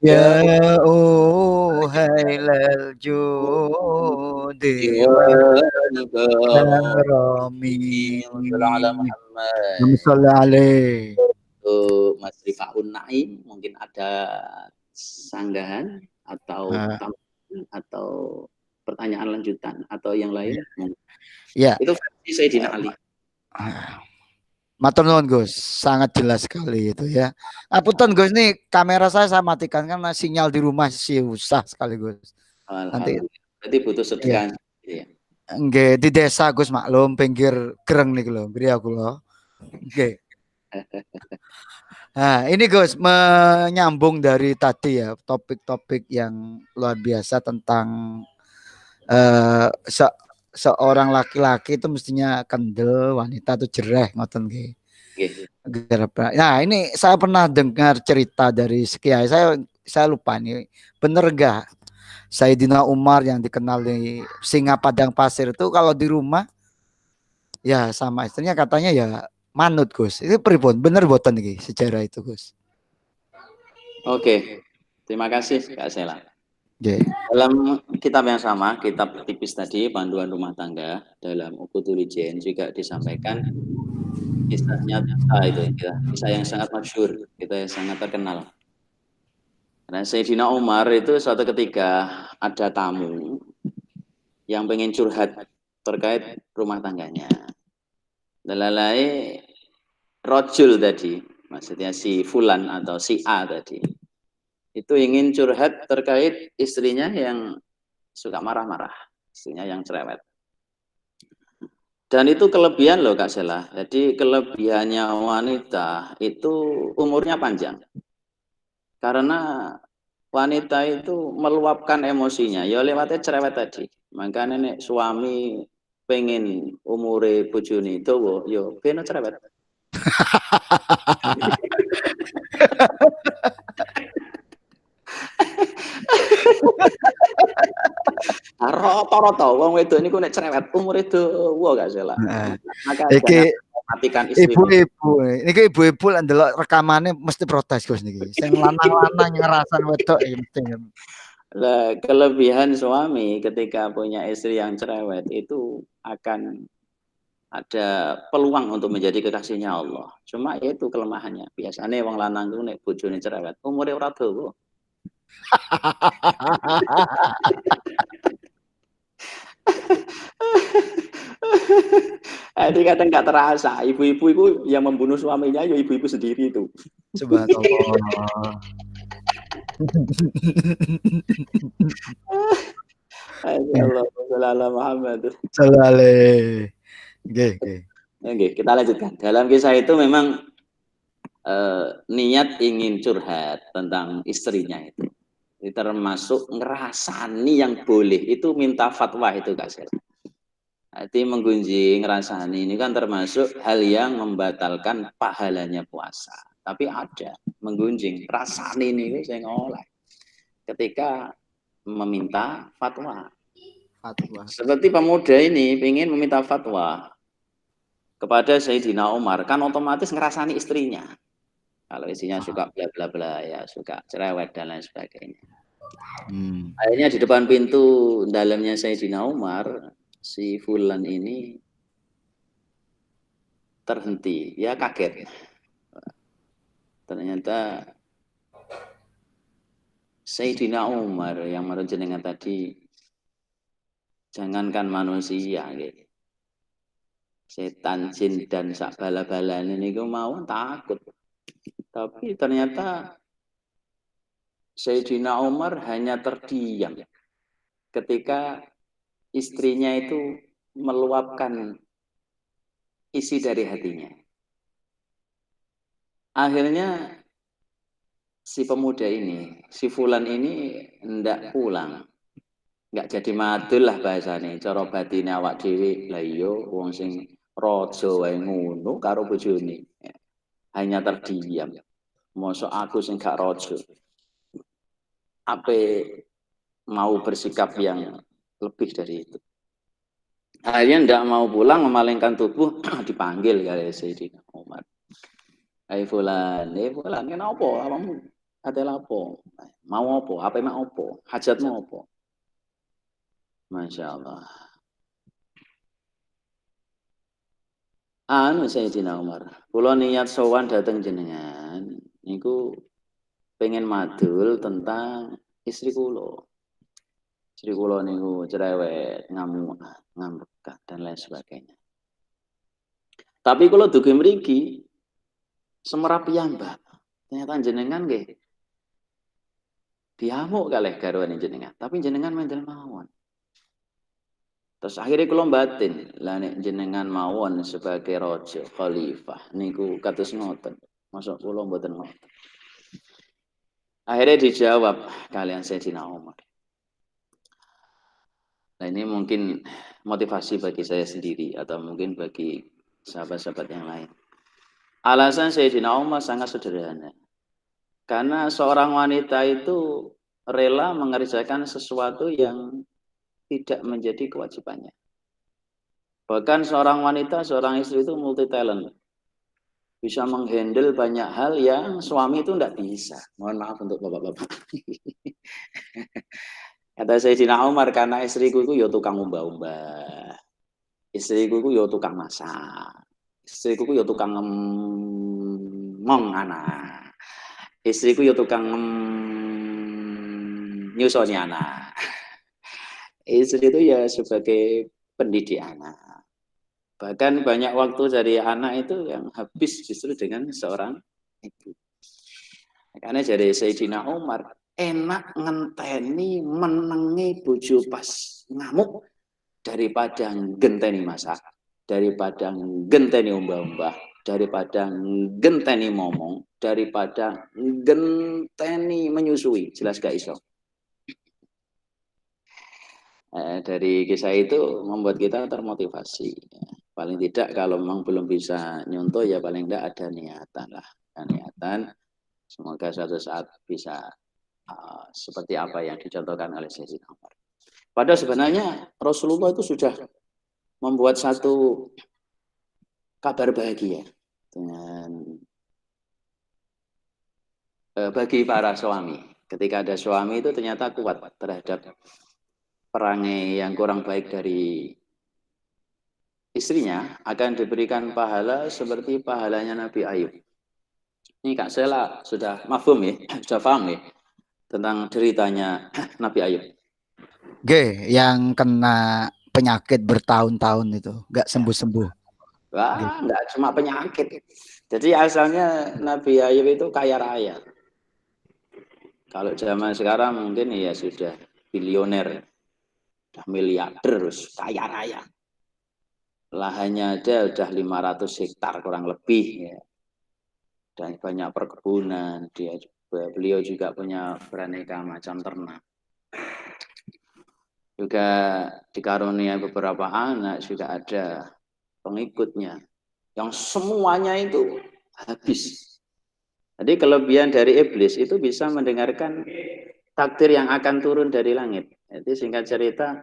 B: Ya uhailal judi wal karami.
A: Muhammad.
B: Alaihi.
A: Untuk Mas Rifaun Naim mungkin ada sanggahan atau tambahan atau pertanyaan lanjutan atau yang lain.
B: Ya.
A: Itu versi Sayyidina Ali.
B: Matur nuwun Gus, sangat jelas sekali itu ya. Apunten Gus, nih kamera saya matikan karena sinyal di rumah susah sekali Gus. Nanti
A: berarti butuh sedekah. Ya.
B: Nggih, di desa Gus maklum pinggir gereng nih lho, beri aku lho. Nggih. Nah, ini Gus menyambung dari tadi ya, topik-topik yang luar biasa tentang seorang laki-laki itu mestinya kendel, wanita itu jereh ngoten nggih. Nah, ini saya pernah dengar cerita dari sekiai, saya lupa nih, bener enggak Sayyidina Umar yang dikenal di singa padang pasir itu kalau di rumah ya sama istrinya katanya ya manut Gus. Itu pripun? Bener boten iki sejarah itu Gus?
A: Oke. Terima kasih Kak Sela.
B: Yeah.
A: Dalam kitab yang sama, kitab tipis tadi, Panduan Rumah Tangga, dalam Uqudul Jen juga disampaikan kisahnya itu, kisah yang sangat masyhur, kita yang sangat terkenal. Karena Sayyidina Umar itu suatu ketika ada tamu yang pengen curhat terkait rumah tangganya. Dalalai rojul tadi, maksudnya si Fulan atau si A tadi, itu ingin curhat terkait istrinya yang suka marah-marah, istrinya yang cerewet. Dan itu kelebihan loh Kak Sela. Jadi kelebihannya wanita itu umurnya panjang. Karena wanita itu meluapkan emosinya, ya lewatnya cerewet tadi. Maka nenek suami pengen umure bojone dawa, yo ben cerewet. Rata-rata wong wedok niku nek cerewet umure dawa gak salah. Maka jangan matikan istri.
B: Ibu-ibu, niki ibu-ibu lek ndelok rekamane mesti protes Gus niki. Sing lanang-lanang ngerasan wedok mesti.
A: Lah, kelebihan suami ketika punya istri yang cerewet itu akan ada peluang untuk menjadi kekasihnya Allah. Cuma itu kelemahannya. Biasanya wong lanang ku nek bojone cerewet, umure ora dawa. Jadi kadang nggak terasa, ibu-ibu itu yang membunuh suaminya, ya ibu-ibu sendiri itu.
B: Subhanallah.
A: Allah Muhammad.
B: Salale. Nggih, nggih.
A: Oke, kita lanjutkan. Dalam kisah itu memang niat ingin curhat tentang istrinya itu. Ini termasuk ngerasani yang boleh itu minta fatwa itu Kak Sel. Jadi menggunjing ngerasani ini kan termasuk hal yang membatalkan pahalanya puasa. Tapi ada menggunjing rasani ini saya ngoleh ketika meminta fatwa. Seperti pemuda ini ingin meminta fatwa kepada Sayyidina Umar, kan otomatis ngerasani istrinya. Kalau istrinya suka bla bla bla ya, suka cerewet dan lain sebagainya. Akhirnya di depan pintu dalamnya Sayyidina Umar, si Fulan ini terhenti, ya kaget. Ternyata Sayyidina Umar yang menurut jenengan tadi, jangankan manusia, gitu. Setan, jin, dan sak bala-balan ini mau takut. Tapi ternyata Sayyidina Umar hanya terdiam ketika istrinya itu meluapkan isi dari hatinya. Akhirnya si pemuda ini, si Fulan ini hendak pulang. Enggak jadi madul lah bahasane, cara batine awak dhewe. Lah iya wong sing raja wae ngono karo bojone. Hanya terdiam. Mosok aku sing gak raja. Apa mau bersikap yang lebih dari itu. Akhirnya tidak mau pulang, memalingkan tubuh, dipanggil kali Sayyidina Umar. Hai Fulan, kenapa? Kamu ada apa? Mau apa? Apa mau apa? Hajatmu apa? Masya Allah. Anu Sayyidina Umar, kula niat sowan dateng jenengan, niku pengen madul tentang istri kula. Istri kula niku cerewet, ngamuk, ngambek dan lain sebagainya. Tapi kula dugi mriki semerap piyambak. Ternyata jenengan nggih diamuk kalih garwane jenengan, tapi jenengan mendel mawon. Terus akhirnya kula batin, lah nek jenengan mawon sebagai raja khalifah niku kados ngoten. Masuk kula mboten ngoten. Akhirnya dijawab kalian Sayyidina Umar. Nah ini mungkin motivasi bagi saya sendiri atau mungkin bagi sahabat-sahabat yang lain. Alasan Sayyidina Umar sangat sederhana. Karena seorang wanita itu rela mengerjakan sesuatu yang tidak menjadi kewajibannya. Bahkan seorang wanita, seorang istri itu multi talent. Bisa menghandle banyak hal yang suami itu tidak bisa. Mohon maaf untuk bapak-bapak. Kata Sayyidina Umar, karena istriku itu ya tukang umbah-umbah. Istriku itu ya tukang masak. Istriku itu ya tukang ngomong anak. Istriku ya tukang nyusoni anak. Istri itu ya sebagai pendidik anak. Bahkan banyak waktu dari anak itu yang habis justru dengan seorang ibu. Karena dari Sayyidina Umar, enak ngenteni menengi bojo pas ngamuk daripada genteni masak, daripada genteni umbah-umbah, daripada genteni ngomong, daripada genteni menyusui. Jelas gak iso. Dari kisah itu membuat kita termotivasi. Paling tidak kalau memang belum bisa nyontoh ya paling tidak ada niatan lah. Ada niatan. Semoga suatu saat bisa seperti apa yang dicontohkan oleh Sayyidina Umar. Padahal sebenarnya Rasulullah itu sudah membuat satu kabar bahagia dengan bagi para suami. Ketika ada suami itu ternyata kuat terhadap perangai yang kurang baik dari istrinya, akan diberikan pahala seperti pahalanya Nabi Ayub. Ini Kak Sela sudah mafhum ya, sudah paham ya tentang deritanya Nabi Ayub.
B: G, yang kena penyakit bertahun-tahun itu, nggak sembuh-sembuh.
A: Wah, enggak cuma penyakit. Jadi asalnya Nabi Ayub itu kaya raya. Kalau zaman sekarang mungkin ya sudah bilioner, miliarder, kaya raya. lahannya ada udah 500 hektar kurang lebih ya. Dan banyak perkebunan, beliau juga punya beraneka macam ternak. Juga dikarunia beberapa anak, juga ada pengikutnya yang semuanya itu habis. Jadi kelebihan dari iblis itu bisa mendengarkan takdir yang akan turun dari langit. Jadi singkat cerita,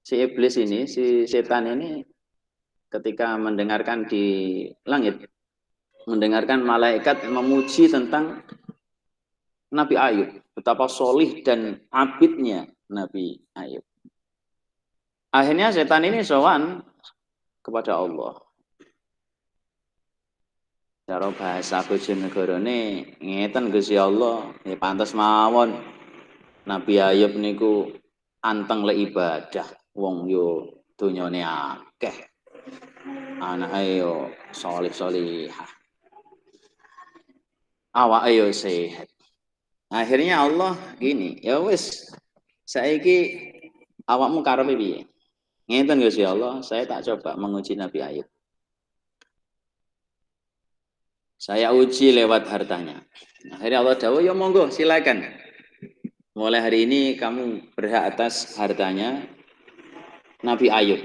A: si iblis ini, si setan ini ketika mendengarkan di langit, mendengarkan malaikat memuji tentang Nabi Ayub, betapa solih dan abidnya Nabi Ayub. Akhirnya setan ini sowan kepada Allah. Cara bahasa Bojonegarane ngeten Gusti Allah, ya pantes mawon Nabi Ayub niku anteng le ibadah. Wong yo donyane akeh. Anake yo salih-salihah. Awake yo sehat. Akhirnya Allah gini, ya wis saiki awakmu karepe piye? Ngeten Gusti Allah, saya tak coba menguji Nabi Ayub. Saya uji lewat hartanya. Akhirnya Allah dawuh, ya monggo silakan. Mulai hari ini kamu berhak atas hartanya Nabi Ayub.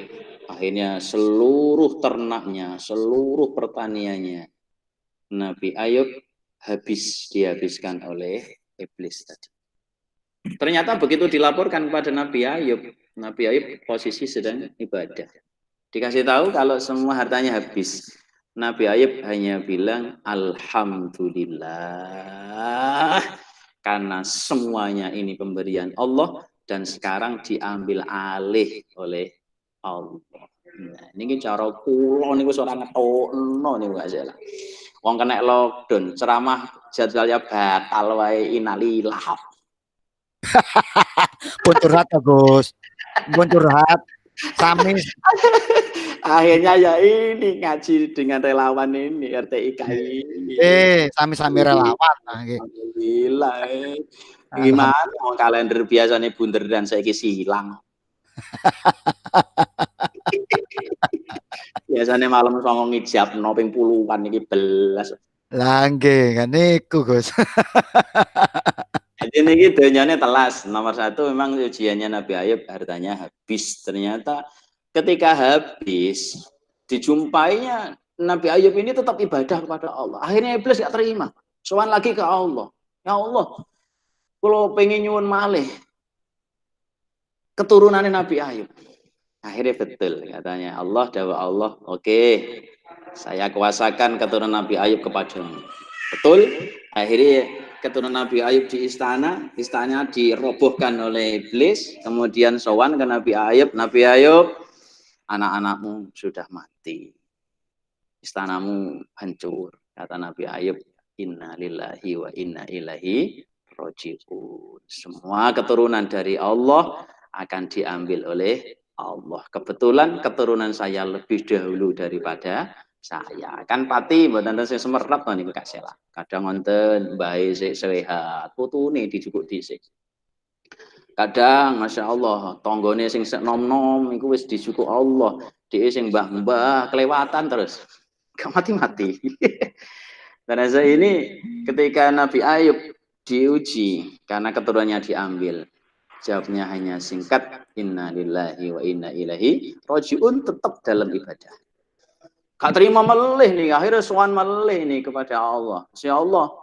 A: Akhirnya seluruh ternaknya, seluruh pertaniannya Nabi Ayub dihabiskan oleh iblis tadi. Ternyata begitu dilaporkan kepada Nabi Ayub posisi sedang ibadah. Dikasih tahu kalau semua hartanya habis. Nabi Ayub hanya bilang alhamdulillah karena semuanya ini pemberian Allah dan sekarang diambil alih oleh Allah. Nah, ini cara kula niku ora ngetokno niku gak salah. Wong kena lockdown, ceramah jadwalnya batal wae innalillah.
B: Pun curhat ya Gus, pun curhat. Sami.
A: Akhirnya ya ini ngaji dengan relawan ini RTIKI.
B: Sami-sami relawan.
A: Alhamdulillah. Gimana mau kalender biasanya bunder dan saiki silang. Biasanya malam sama ngijab noping puluhan iki belas.
B: Lah nggih, kan niku Gus.
A: Jadi ini donyane telas. Nomor satu memang ujiannya Nabi Ayub hartanya habis. Ternyata ketika habis dijumpainya Nabi Ayub ini tetap ibadah kepada Allah. Akhirnya iblis gak terima. Sowan lagi ke Allah. Ya Allah, kalau pengen nyuwun malih keturunannya Nabi Ayub. Akhirnya betul katanya Allah, dawa Allah, oke, saya kuasakan keturunan Nabi Ayub kepadamu. Betul. Akhirnya keturunan Nabi Ayub di istananya dirobohkan oleh iblis, kemudian sowan ke Nabi Ayub, anak-anakmu sudah mati, istanamu hancur. Kata Nabi Ayub, inna lillahi wa inna ilaihi raji'un. Semua keturunan dari Allah akan diambil oleh Allah. Kebetulan keturunan saya lebih dahulu daripada saya. Kan pati mboten sing semerap to niku Kak Sela. Kadang wonten mbahe sik sehat, putune dijukuk dhisik. Kadang Masya Allah, tonggone sing nom-nom iku wis dijukuk Allah. Dhek sing mbah-mbah kelewatan terus. Gak mati-mati. Karena ini ketika Nabi Ayub diuji karena keturunannya diambil. Jawabnya hanya singkat, inna lillahi wa inna ilaihi raji'un, tetap dalam ibadah. Gak terima melih nih, akhirnya sowan melih nih kepada Allah. Ya Allah,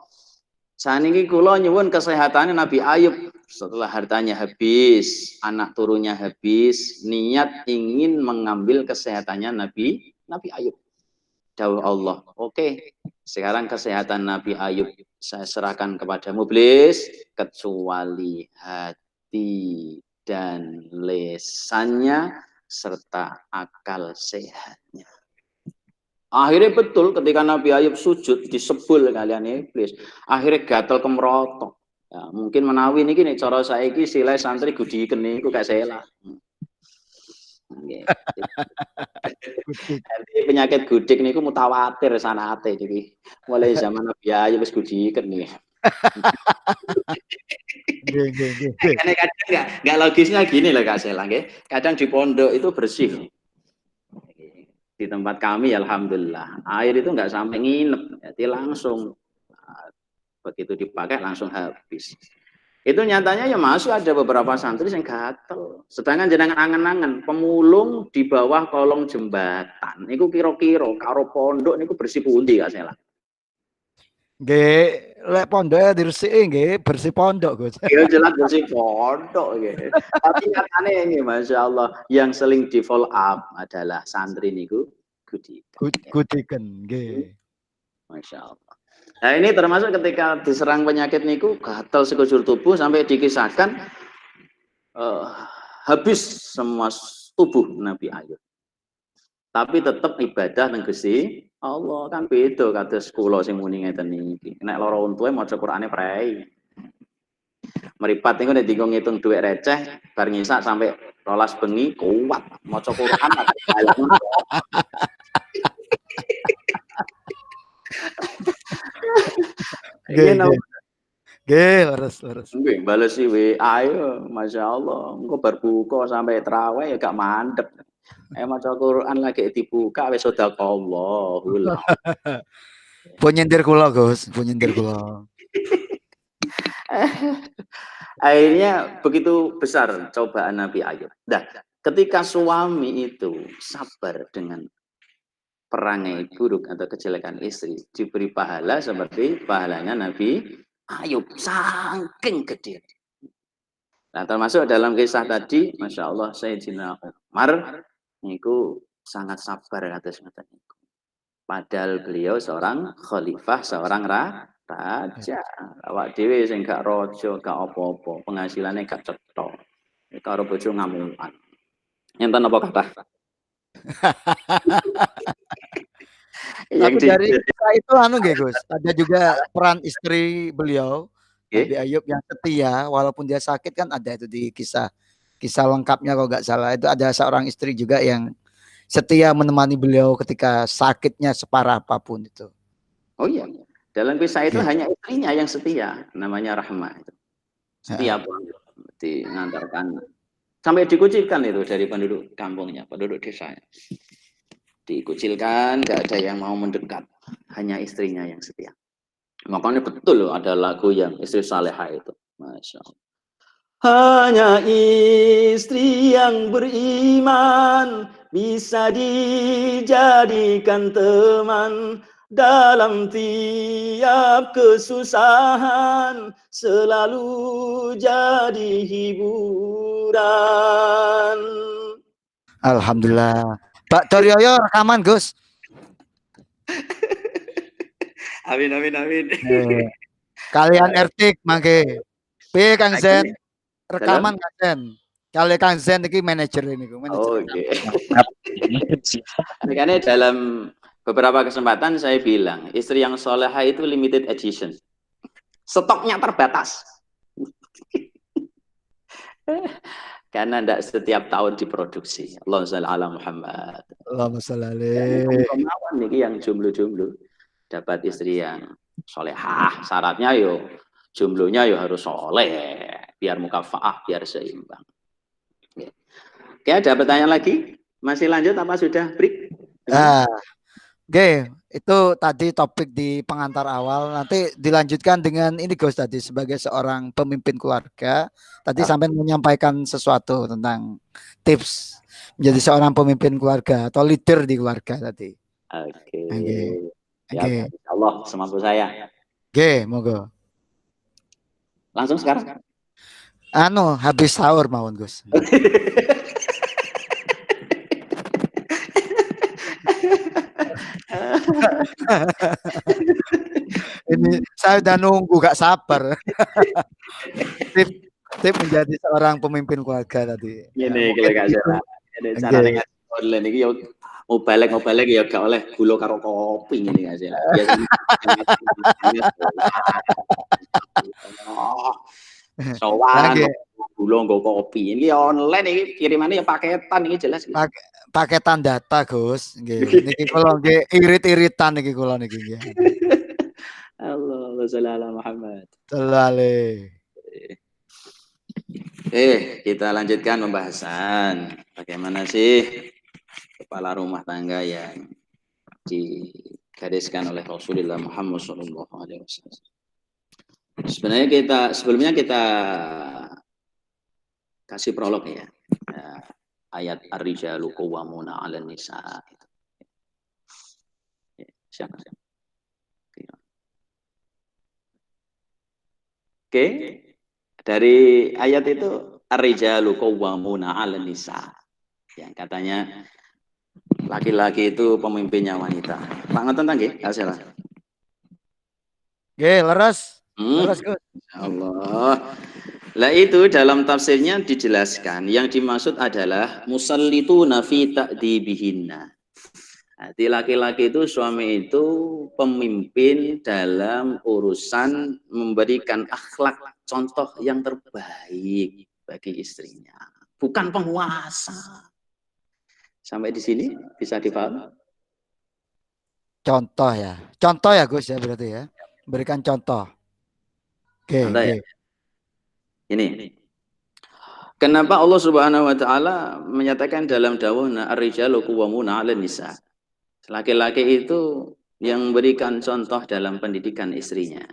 A: saniki kula nyuwun kesehatannya Nabi Ayub setelah hartanya habis, anak turunnya habis, niat ingin mengambil kesehatannya Nabi Ayub. Dawuh Allah, oke, sekarang kesehatan Nabi Ayub saya serahkan kepadamu iblis, kecuali hati dan lesannya serta akal sehatnya. Akhirnya betul ketika Nabi Ayub sujud disebul kalian iblis, akhirnya gatel kemrotok. Ya, mungkin menawi niki nek cara saiki silih santri gudiken niku gak salah. Nggih. Penyakit gudik niku mutawatir sanate iki. Mulai zaman Nabi Ayub wis gudiken niki. Kadang nggak logisnya gini loh Kak Sela, nggih. Kadang di pondok itu bersih. di tempat kami alhamdulillah air itu nggak sampai nginep, jadi langsung begitu dipakai langsung habis. Itu nyatanya ya masih ada beberapa santri yang gatel. Sedangkan jenengan angen-angen pemulung di bawah kolong jembatan. Niku kira-kira karo pondok niku bersih pundi Kak Sela?
B: Nggih, lek pondoke diresiki nggih bersih pondok, Gus.
A: Ya jelas bersih pondok nggih. Tapi nyatane ini Masya Allah yang sering di follow up adalah santri niku Gudikan.
B: Gudiken nggih.
A: Masya Allah. Nah ini termasuk ketika diserang penyakit niku gatal sekujur tubuh sampai dikisahkan habis semua tubuh Nabi Ayub. Tapi tetap ibadah nang Gusti Allah kan beda kados kula sing muni ngeten niki. Nek lara untuhe maca Qur'ane prei. Meripat niku nek dienggo ngitung dhuwit receh bar ngisak sampai 12 bengi kuat maca Qur'an.
B: Nggih, leres.
A: Nggih, balesi WA yo, Masya Allah. Engko bar buka sampai traweh ya gak mandek. Maca Quran lagi dibuka wis sedekahullah.
B: Pun nyindir kula, Gus, pun nyindir kula.
A: Akhirnya begitu besar cobaan Nabi Ayub. Nah, ketika suami itu sabar dengan perangai buruk atau kejelekan istri, diberi pahala seperti pahalanya Nabi Ayub, saking gede. Nah, termasuk dalam kisah tadi, Masya Allah, Sayyidina Umar niku sangat sabar atas ngeten niku. Padahal beliau seorang khalifah, seorang raja. Awak dhewe sing gak raja, gak apa-apa, penghasilannya gak cetha. Karo bojo ngamukan. Enten apa kata?
B: Tapi dari kisah itu anu nggih, Gus, ada juga peran istri beliau Nabi Ayub yang setia walaupun dia sakit kan ada itu di kisah lengkapnya kalau nggak salah itu ada seorang istri juga yang setia menemani beliau ketika sakitnya separah apapun itu.
A: Oh iya, dalam kisah itu hanya istrinya yang setia, namanya Rahmah itu. Setia banget mengantarkan sampai dikucilkan itu dari penduduk kampungnya, penduduk desanya. Dikucilkan, nggak ada yang mau mendekat, hanya istrinya yang setia. Makanya betul loh ada lagu yang istri salehah itu, Masya Allah. Hanya istri yang beriman bisa dijadikan teman dalam tiap kesusahan, selalu jadi hiburan.
B: Alhamdulillah. Pak Torioyo rekaman, Gus.
A: Amin.
B: Kalian Ertik mangke. P Kang Zen rekaman Kang Zen. Kali Kang Zen iki manajer ini.
A: Oke. Makanya dalam beberapa kesempatan saya bilang, istri yang soleha itu limited edition. Stoknya terbatas. Karena tidak setiap tahun diproduksi. Allahumma shalli ala Muhammad.
B: Allahumma shalli alaihi.
A: Kemauan nih yang jomblo-jomblo dapat istri yang solehah. Syaratnya yo jomblonya yo harus soleh, biar mukafaah, biar seimbang. Oke, ada pertanyaan lagi? Masih lanjut apa sudah break?
B: Oke, itu tadi topik di pengantar awal. Nanti dilanjutkan dengan ini Gus tadi sebagai seorang pemimpin keluarga. Tadi sampai menyampaikan sesuatu tentang tips menjadi seorang pemimpin keluarga atau leader di keluarga tadi.
A: Oke.
B: Ya,
A: Allah semampu saya.
B: Oke, monggo.
A: Langsung sekarang.
B: Habis sahur mawon Gus. Ini saya udah nunggu gak sabar. tip menjadi seorang pemimpin keluarga tadi.
A: Ini kalau gak salah. Ini caranya online ini mau balik ya gak oleh gula karo kopi ini gak sih. Sowan gula nggo kopi. Ini online ini kirimannya ya paketan ini jelas.
B: Paketan data Gus, nggih. Niki kula nggih irit-iritan niki kula niki nggih.
A: Allahumma shalli ala Muhammad.
B: Shallallahu.
A: Kita lanjutkan pembahasan. Bagaimana sih kepala rumah tangga yang digariskan oleh Rasulullah Muhammad SAW. Sebelumnya kita kasih prolog ya. Ayat ar-rijalu qawwamuna 'alan nisa. Siapa? Oke. Dari ayat itu ar-rijalu qawwamuna 'alan nisa. Yang katanya laki-laki itu pemimpinnya wanita. Pak ngoten ta nggih? Salah.
B: Nggih, leres. Leres, Gus.
A: Allah. Lah itu dalam tafsirnya dijelaskan yang dimaksud adalah musallituna fi ta'dibihinna. Jadi laki-laki itu suami itu pemimpin dalam urusan memberikan akhlak contoh yang terbaik bagi istrinya, bukan penguasa. Sampai di sini bisa dipahami?
B: Contoh ya Gus ya berarti ya, berikan contoh. Oke.
A: Ya. Ini kenapa Allah Subhanahu wa taala menyatakan dalam dawuhna ar-rijalu qawwamuna 'alan nisa. Laki-laki itu yang memberikan contoh dalam pendidikan istrinya.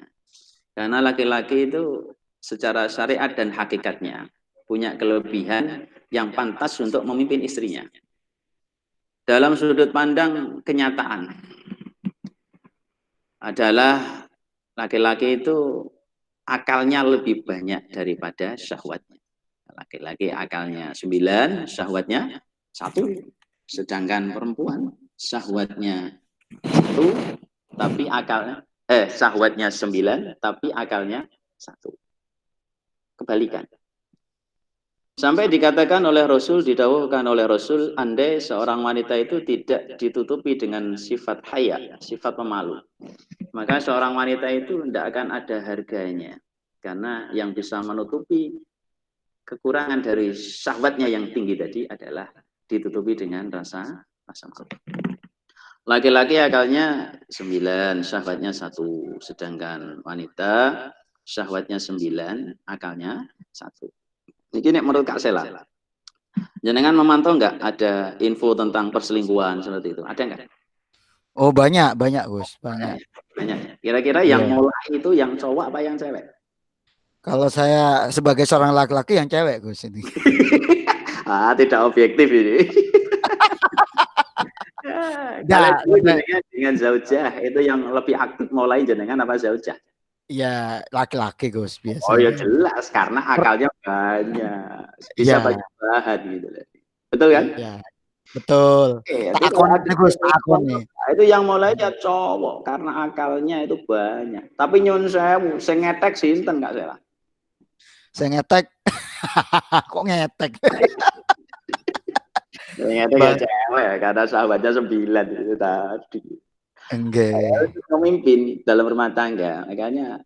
A: Karena laki-laki itu secara syariat dan hakikatnya punya kelebihan yang pantas untuk memimpin istrinya. Dalam sudut pandang kenyataan adalah laki-laki itu akalnya lebih banyak daripada syahwatnya. Laki-laki akalnya 9, syahwatnya 1. Sedangkan perempuan syahwatnya 1, tapi akalnya syahwatnya 9, tapi akalnya 1. Kebalikan. Sampai dikatakan oleh Rasul, didawuhkan oleh Rasul, andai seorang wanita itu tidak ditutupi dengan sifat haya, sifat pemalu, maka seorang wanita itu tidak akan ada harganya. Karena yang bisa menutupi kekurangan dari syahwatnya yang tinggi tadi adalah ditutupi dengan rasa malu. Laki-laki akalnya 9, syahwatnya 1. Sedangkan wanita syahwatnya 9, akalnya 1. Ini menurut Kak Sela. Jenengan memantau nggak ada info tentang perselingkuhan seperti itu? Ada nggak?
B: Oh banyak Gus, banyak.
A: Kira-kira yang mulai itu yang cowok apa yang cewek?
B: Kalau saya sebagai seorang laki-laki yang cewek Gus ini.
A: Tidak objektif ini. Kalau dengan zaujah itu yang lebih aktif mulai jenengan apa zaujah?
B: Ya laki-laki Gus biasanya.
A: Oh ya jelas karena akalnya banyak, bisa banyak bahan gitu. Betul kan?
B: Iya, betul. Takon nih.
A: Itu yang mulai ya cowok karena akalnya itu banyak. Tapi nyun sewu, sing ngetek sinten Kak Sela?
B: Saya ngetek. Kok ngetek?
A: Ngetek ya cewek, karena sahabatnya 9 itu tadi.
B: Enggak.
A: Pemimpin dalam rumah tangga, makanya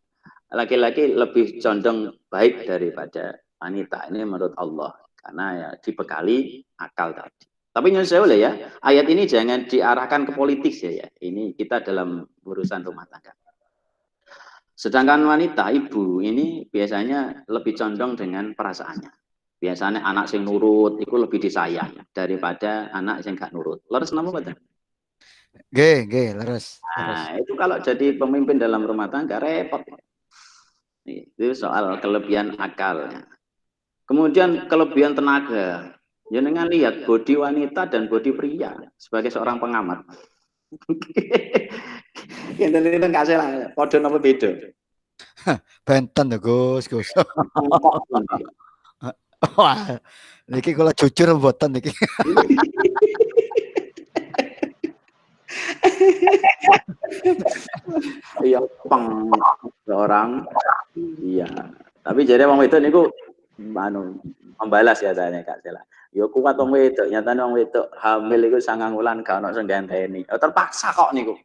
A: laki-laki lebih condong baik daripada wanita. Ini menurut Allah, karena ya dibekali akal tadi. Tapi nyun sewu ya, ayat ini jangan diarahkan ke politik ya. Ini kita dalam urusan rumah tangga. Sedangkan wanita, ibu ini biasanya lebih condong dengan perasaannya. Biasanya anak sing nurut itu lebih disayang daripada anak yang gak nurut. Leres napa betul?
B: Nggih, leres.
A: Nah, itu kalau jadi pemimpin dalam rumah tangga repot. Itu soal kelebihan akalnya. Kemudian kelebihan tenaga. Jangan lihat bodi wanita dan bodi pria sebagai seorang pengamat. Itu nggak salah. Podo nopo beda.
B: Benten Gus. Wah, niki kalau jujur mboten niki.
A: Iya, peng orang. Iya. Tapi jadi wong wedok niku membalas ya tanya Kak Sela. Yo kuat wong wedok, nyatane wong wedok hamil iku 9 wulan gak ono sing ganteni. Terpaksa kok niku.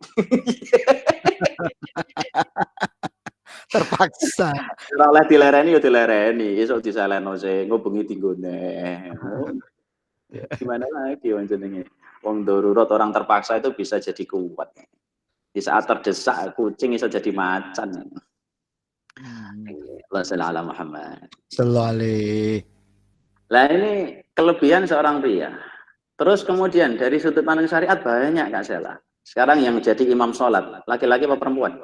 B: Terpaksa.
A: Ora oleh dilereni yo dilereni, esuk disalehno sing ngubengi dinggone. Gimana lagi wong jenenge? Wong darurat orang terpaksa itu bisa jadi kuat. Di saat terdesak kucing bisa jadi macan. Allah sallallahu Muhammad.
B: Sallallahu alaihi.
A: Lah ini kelebihan seorang pria. Terus kemudian dari sudut pandang syariat banyak Kak Sela. Sekarang yang jadi imam sholat, laki-laki apa perempuan?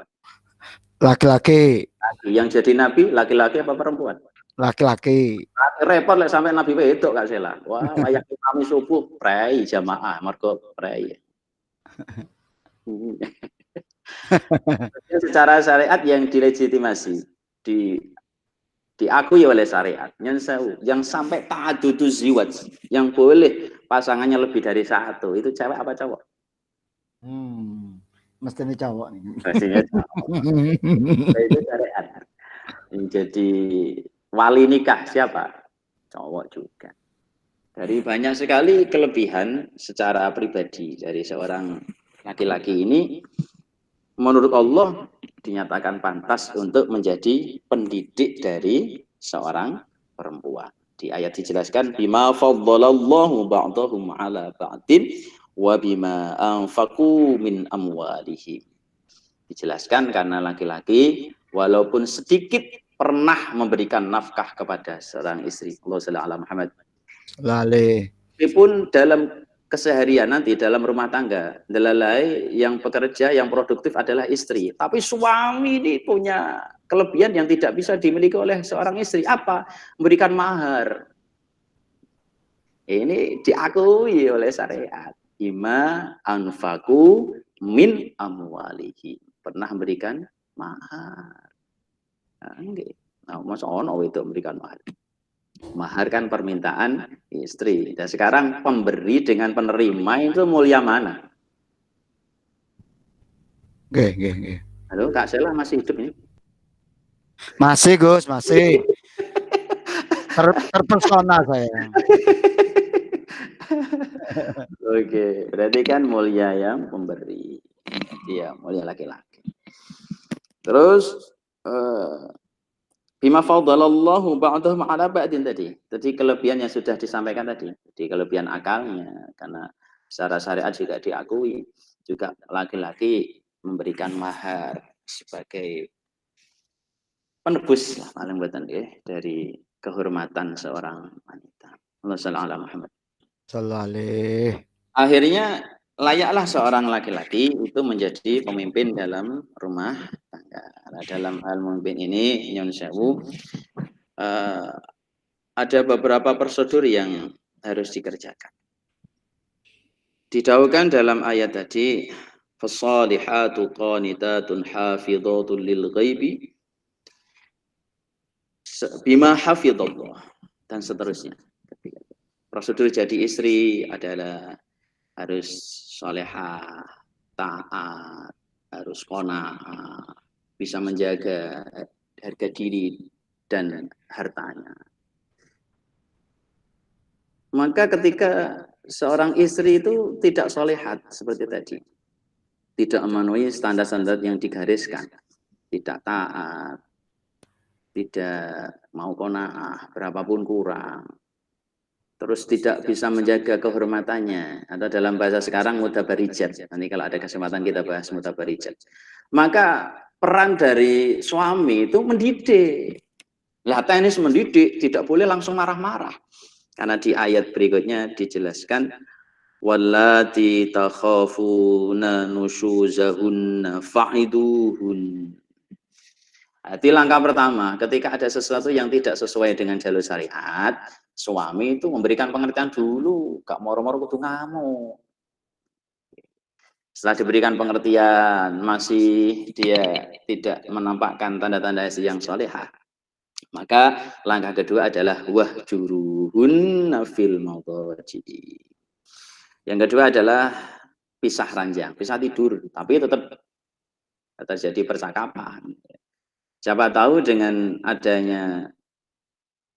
B: Laki-laki.
A: Yang jadi nabi, laki-laki apa perempuan?
B: Laki-laki.
A: Repot lah sampai nabi wedok Kak Sela. Wah, wayak imami subuh, prei jamaah, mergo prei. Secara syariat yang dilegitimasi, diakui oleh syariat, yang sampai ta'adudu ziwaj, yang boleh pasangannya lebih dari satu, itu cewek apa cowok?
B: Mestinya cowok nih.
A: Pastinya cowok. Itu syariat. Jadi wali nikah siapa? Cowok juga. Dari banyak sekali kelebihan secara pribadi dari seorang laki-laki ini, menurut Allah dinyatakan pantas untuk menjadi pendidik dari seorang perempuan. Di ayat dijelaskan bima faddalallahu ba'dahum 'ala ba'din wa bima anfaqu min amwalihim. Dijelaskan karena laki-laki walaupun sedikit pernah memberikan nafkah kepada seorang istri. Allahumma shalli ala Muhammad. Meskipun dalam keseharian nanti dalam rumah tangga, delalai yang bekerja, yang produktif adalah istri. Tapi suami ini punya kelebihan yang tidak bisa dimiliki oleh seorang istri. Apa? Memberikan mahar. Ini diakui oleh syariat. Ima anfaku min amwalihi. Pernah memberikan mahar. Nah, masa ono itu memberikan mahar. Mahar kan permintaan istri. Dan sekarang pemberi dengan penerima itu mulia mana? Halo, Kak Sela masih hidup ini?
B: Masih Gus, masih. Terpesona saya.
A: Oke, berarti kan mulia yang pemberi. Iya, mulia laki-laki. Terus bima faddalallahu ba'dahum 'ala ba'din tadi. Jadi kelebihan yang sudah disampaikan tadi. Jadi kelebihan akalnya karena secara syariat juga diakui. Juga laki-laki memberikan mahar sebagai penebus lah paling betul ya dari kehormatan seorang wanita. Allahumma shalli ala Muhammad. Akhirnya layaklah seorang laki-laki itu menjadi pemimpin dalam rumah tangga. Nah, dalam hal memimpin ini, Nyon Sewu, ada beberapa prosedur yang harus dikerjakan. Didaukan dalam ayat tadi, fasalihatu qanitatun hafidhatun lil ghaibi bima hafidhallah dan seterusnya. Prosedur jadi istri adalah harus solehah, taat, harus qanaah, bisa menjaga harga diri dan hartanya. Maka ketika seorang istri itu tidak solehat seperti tadi, tidak memenuhi standar-standar yang digariskan, tidak taat, tidak mau qanaah, berapapun kurang, terus tidak bisa menjaga kehormatannya, atau dalam bahasa sekarang mutabarijat. Nanti kalau ada kesempatan kita bahas mutabarijat. Maka peran dari suami itu mendidik. Lah teknis mendidik tidak boleh langsung marah-marah. Karena di ayat berikutnya dijelaskan wallati takhafuna nusyuzahunna fa'iduhun. Jadi langkah pertama, ketika ada sesuatu yang tidak sesuai dengan jalur syariat, suami itu memberikan pengertian dulu, gak moro-moro kudu ngamuk. Setelah diberikan pengertian, masih dia tidak menampakkan tanda-tanda yang solehah, maka langkah kedua adalah wahjuruhunna fil madaji. Yang kedua adalah pisah ranjang, pisah tidur, tapi tetap terjadi percakapan. Siapa tahu dengan adanya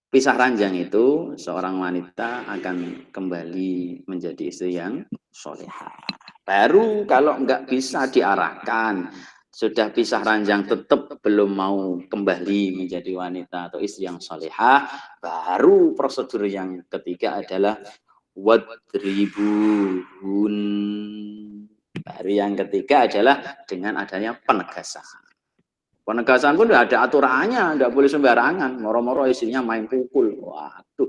A: pisah ranjang itu, seorang wanita akan kembali menjadi istri yang solehah. Baru kalau nggak bisa diarahkan, sudah pisah ranjang tetap belum mau kembali menjadi wanita atau istri yang solehah, baru prosedur yang ketiga adalah wadribuhun. Baru yang ketiga adalah dengan adanya penegasan. Penegasan pun ada aturannya, tidak boleh sembarangan. Moro-moro istrinya main pukul. Waduh,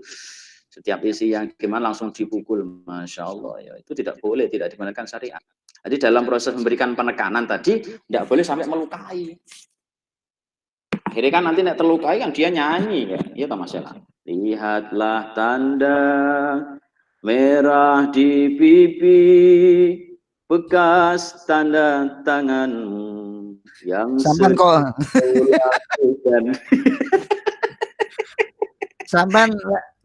A: Setiap isi yang gimana langsung dipukul, Masya Allah, ya itu tidak boleh, tidak dibenarkan syariat. Jadi dalam proses memberikan penekanan tadi, tidak boleh sampai melukai. Akhirnya kan nanti nek terlukai kan dia nyanyi kan, iya tak masalah. Lihatlah tanda merah di pipi, bekas tanda tanganmu yang
B: Sampan kok
A: lakukan.
B: sampan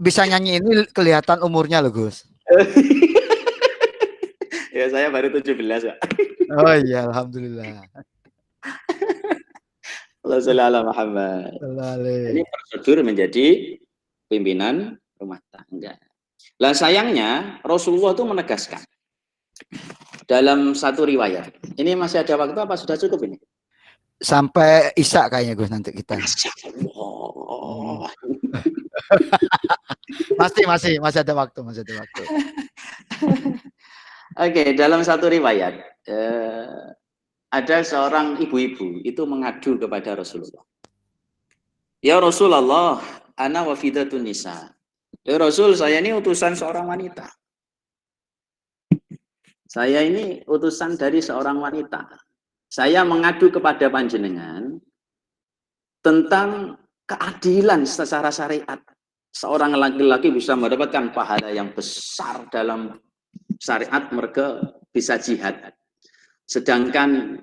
B: bisa nyanyi ini kelihatan umurnya loh Gus.
A: Ya saya baru 17 ya.
B: Oh iya, alhamdulillah.
A: Allah Subhanahu Muhammad. Ini prosedur menjadi pimpinan rumah tangga. Lah sayangnya Rasulullah itu menegaskan dalam satu riwayat. Ini masih ada waktu apa sudah cukup ini?
B: Sampai Isya kayaknya Gus nanti kita. masih ada waktu,
A: Oke, dalam satu riwayat ada seorang ibu-ibu itu mengadu kepada Rasulullah. Ya Rasulullah, ana wafidatun nisa. Ya Rasul, saya ini utusan seorang wanita. Saya ini utusan dari seorang wanita. Saya mengadu kepada panjenengan tentang keadilan secara syariat. Seorang laki-laki bisa mendapatkan pahala yang besar dalam syariat, mereka bisa jihad. Sedangkan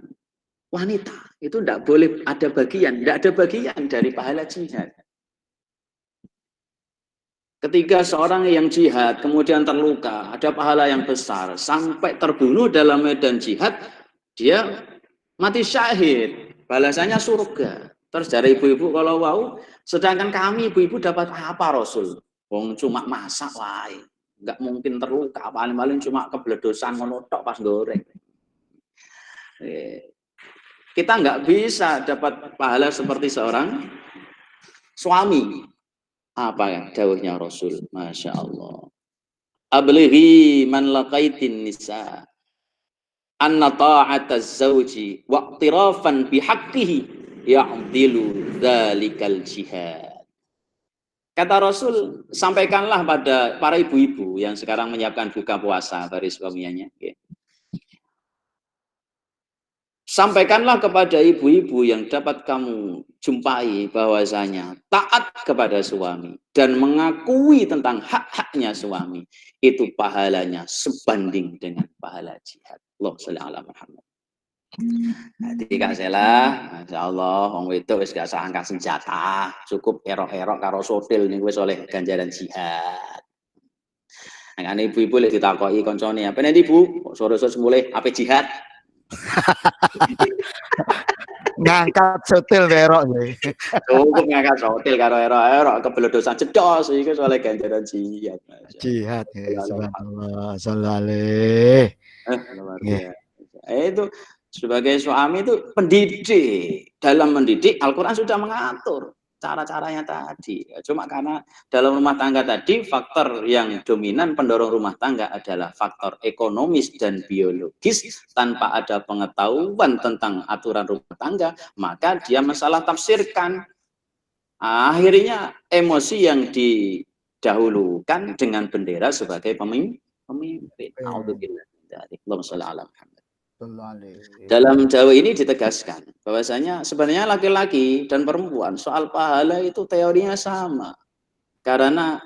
A: wanita itu tidak boleh ada bagian, tidak ada bagian dari pahala jihad. Ketika seorang yang jihad kemudian terluka, ada pahala yang besar, sampai terbunuh dalam medan jihad, dia mati syahid, balasannya surga. Terus dari ibu-ibu kalau wow, sedangkan kami ibu-ibu dapat apa Rasul? Wong cuma masak wae, nggak mungkin terluka, paling-paling cuma kebledosan menutok pas goreng. Kita nggak bisa dapat pahala seperti seorang suami. Apa ya dawuhnya Rasul? Masya Allah. Ablighi man laqaitin nisa anna ta'ataz zawji wa iqtirafan bihaqqihi ya'dilu dzalikal jihad. Kata Rasul, sampaikanlah pada para ibu-ibu yang sekarang menyiapkan buka puasa bagi suaminya. Sampaikanlah kepada ibu-ibu yang dapat kamu jumpai bahwasanya taat kepada suami dan mengakui tentang hak-haknya suami itu pahalanya sebanding dengan pahala jihad. Allahumma sholli ala Muhammad. Jadi Kak Sela, Masya Allah, wong wedok wis gak usah angkat senjata, cukup erok-erok karo sotil nih wis oleh ganjaran jihad. Nah, ibu-ibu lek ditakoki koncone, apa nih ibu? Kok sore-sore mulai apa jihad?
B: ngangkat sotil berok
A: cukup ngangkat sotil karo erok kebeledosan cedos iki soal ganjaran jihad.
B: Jihad ya, subhanallah, sallallahu
A: itu sebagai suami itu pendidik, dalam mendidik Al-Quran sudah mengatur cara-caranya tadi. Cuma karena dalam rumah tangga tadi faktor yang dominan pendorong rumah tangga adalah faktor ekonomis dan biologis, tanpa ada pengetahuan tentang aturan rumah tangga, maka dia masalah tafsirkan. Akhirnya emosi yang didahulukan dengan bendera sebagai pemimpin. Alhamdulillah. Dalam Jawa ini ditegaskan bahwasanya sebenarnya laki-laki dan perempuan soal pahala itu teorinya sama. Karena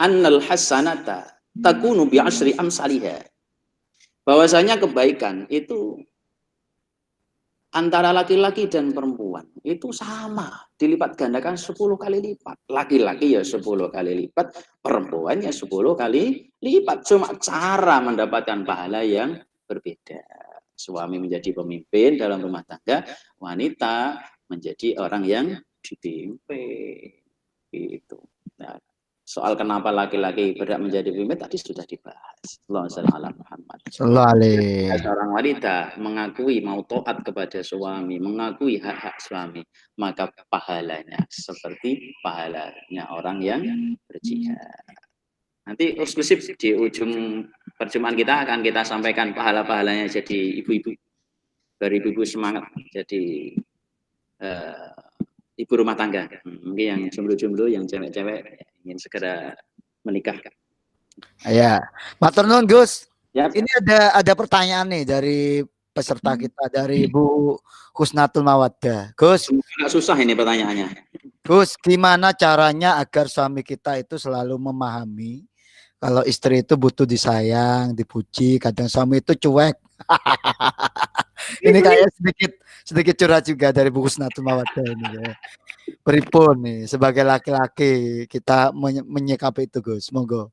A: annal hasanata takunu bi asri amsalihha. Bahwasanya kebaikan itu antara laki-laki dan perempuan itu sama, dilipat gandakan 10 kali lipat. Laki-laki ya 10 kali lipat, perempuan ya 10 kali lipat. Cuma cara mendapatkan pahala yang berbeda. Suami menjadi pemimpin dalam rumah tangga, wanita menjadi orang yang dipimpin. Itu. Nah, soal kenapa laki-laki berhak menjadi pemimpin tadi sudah dibahas. Allahumma Muhammad. Seorang wanita mengakui mau taat kepada suami, mengakui hak-hak suami, maka pahalanya seperti pahalanya orang yang berjihad. Nanti eksklusif di ujung perjumpaan kita akan kita sampaikan pahala-pahalanya jadi ibu-ibu. Dari ibu-ibu semangat jadi ibu rumah tangga. Mungkin yang jomblo-jomblo, yang cewek-cewek ingin segera menikah.
B: Ya, matur nuwun Gus.
A: Yap.
B: Ini ada pertanyaan nih dari peserta kita, dari Bu Husnatul Mawaddah. Gus,
A: Agak susah ini pertanyaannya.
B: Gus, gimana caranya agar suami kita itu selalu memahami kalau istri itu butuh disayang, dipuji, kadang suami itu cuek. Ini kayak sedikit curhat juga dari Bu Husnatul Mawaddah ini ya. Pripun nih sebagai laki-laki kita menyikapi itu Gus, monggo.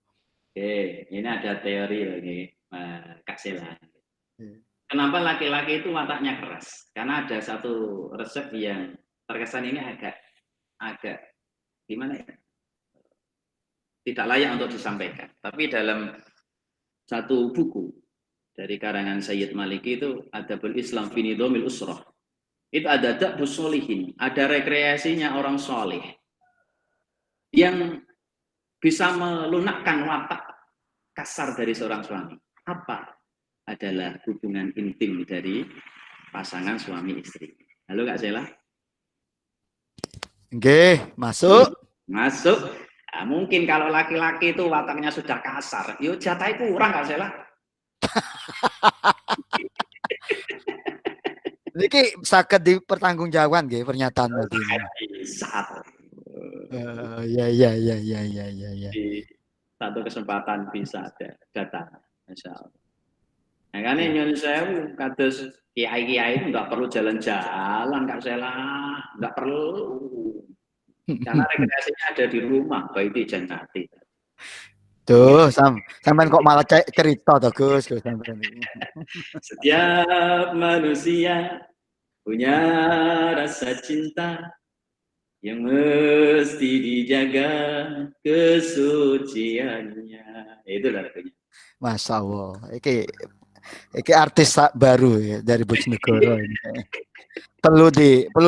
A: Oke, ini ada teori lagi, Kak Sela. Kenapa laki-laki itu wataknya keras? Karena ada satu resep yang terkesan ini agak gimana ya? Tidak layak untuk disampaikan. Tapi dalam satu buku dari karangan Sayyid Maliki itu Adabul Islam fi Nidhamil Usrah. Itu ada da'bus sholihin, ada rekreasinya orang soleh yang bisa melunakkan watak kasar dari seorang suami. Apa? Adalah hubungan intim dari pasangan suami istri. Halo Kak Sela?
B: Oke, masuk.
A: Masuk. Nah, mungkin kalau laki-laki itu wataknya sudah kasar, yuk jatah kurang Kak Sela.
B: Niki saged dipertanggungjawabkan nggih pernyataan tadi.
A: Bisa.
B: Ya.
A: Di satu kesempatan bisa ada data, Masya Allah. Nah, kan nyun sewu kados kiai-kiai itu nggak perlu jalan-jalan Kak Sela, nggak perlu. Karena rekreasinya ada di rumah, baik di jannati.
B: Tuh, sampean kok malah cerita toh Gus,
A: Setiap manusia punya rasa cinta yang mesti dijaga kesuciannya. Itu lagunya.
B: Masya Allah, iki artis baru ya dari Bojonegoro ini. Perlu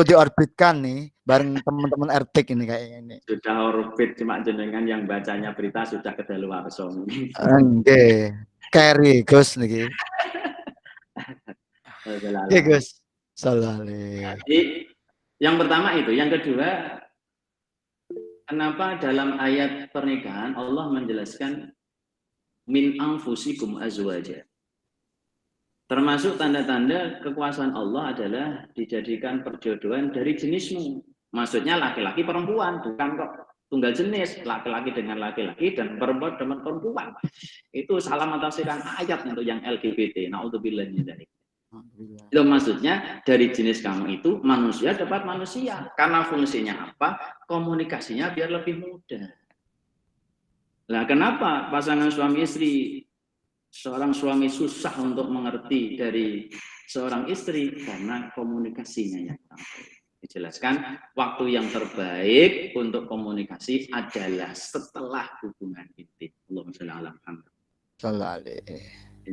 B: diorbitkan nih bareng teman-teman Ertik ini kayaknya ini.
A: Sudah orbit cuma jenengan yang bacanya berita sudah kedaluwarsa.
B: Oke, carry Gus niki. Oke Gus.
A: Jadi yang pertama itu, yang kedua, kenapa dalam ayat pernikahan Allah menjelaskan min anfusikum azwaja. Termasuk tanda-tanda kekuasaan Allah adalah dijadikan perjodohan dari jenismu. Maksudnya laki-laki perempuan, bukan kok tunggal jenis, laki-laki dengan laki-laki dan perempuan dengan perempuan. Itu salah mentafsirkan ayat untuk yang LGBT. Naudzubillah min dzalik. Itu maksudnya dari jenis kamu itu manusia dapat manusia. Karena fungsinya apa? Komunikasinya biar lebih mudah. Nah, kenapa pasangan suami istri, seorang suami susah untuk mengerti dari seorang istri? Karena komunikasinya yang baik. Dijelaskan waktu yang terbaik untuk komunikasi adalah setelah hubungan intim. Allahumma sholli ala Muhammad.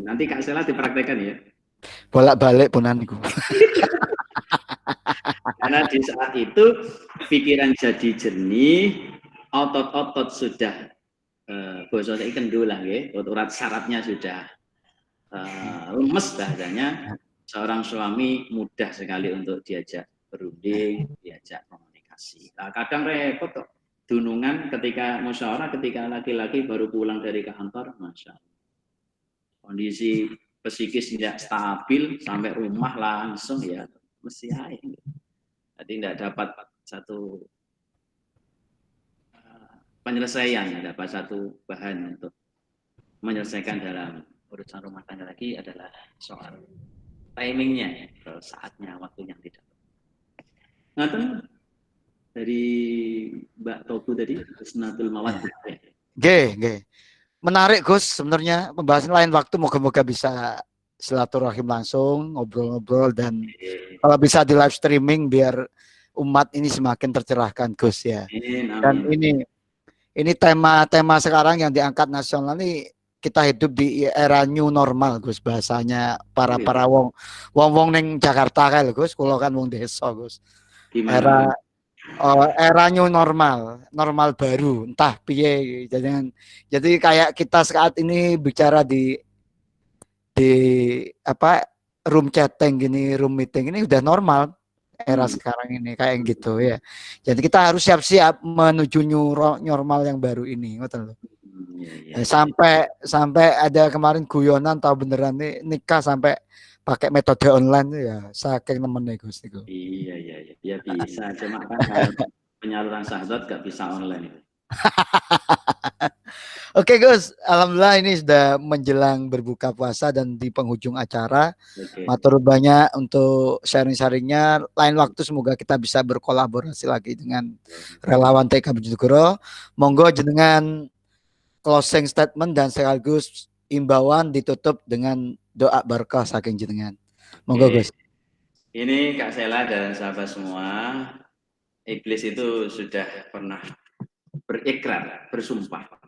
A: Nanti Kak Sela dipraktekkan ya.
B: Bolak-balik punan niku.
A: Karena di saat itu pikiran jadi jernih, otot-otot sudah bosok iki kendul lah nggih, urat syaratnya sudah lemes bahasanya. Seorang suami mudah sekali untuk diajak berunding, diajak komunikasi. Nah, kadang repot kok. Dunungan ketika musyawarah, ketika laki-laki baru pulang dari kantor, Masya Allah. Kondisi psikis tidak stabil, sampai rumah langsung ya mesti air. Jadi tidak dapat satu penyelesaian, dapat satu bahan untuk menyelesaikan dalam urusan rumah tangga lagi adalah soal timingnya, saatnya, waktu yang tidak. Ngaten dari Mbak Tobu tadi, Husnatul Mawaddah.
B: Oke. Menarik Gus, sebenarnya pembahasan lain waktu moga-moga bisa silaturahim langsung, ngobrol-ngobrol dan kalau bisa di live streaming biar umat ini semakin tercerahkan Gus ya. Dan ini tema sekarang yang diangkat nasional ini, kita hidup di era new normal Gus, bahasanya para wong neng Jakarta kae lho Gus, kula kan wong desa Gus. Era new normal baru, entah piye. Jadi kayak kita saat ini bicara di apa room chatting gini, room meeting ini udah normal. era sekarang ini kayak gitu ya. Jadi kita harus siap-siap menuju new normal yang baru ini. Sampai ada kemarin guyonan tahu beneran nih nikah sampai pakai metode online ya, saking nemennya Gus itu.
A: Iya, ya bisa, cuma kan kalau penyaluran syahwat gak bisa online.
B: Oke Gus, alhamdulillah ini sudah menjelang berbuka puasa dan di penghujung acara. Matur banyak untuk sharing-sharingnya. Lain waktu semoga kita bisa berkolaborasi lagi dengan relawan TK Bojonegoro. Monggo jenengan closing statement dan sekaligus imbauan ditutup dengan doa berkah saking jenengan. Monggo Gus.
A: Ini Kak Sela dan sahabat semua, iblis itu sudah pernah berikrar, bersumpah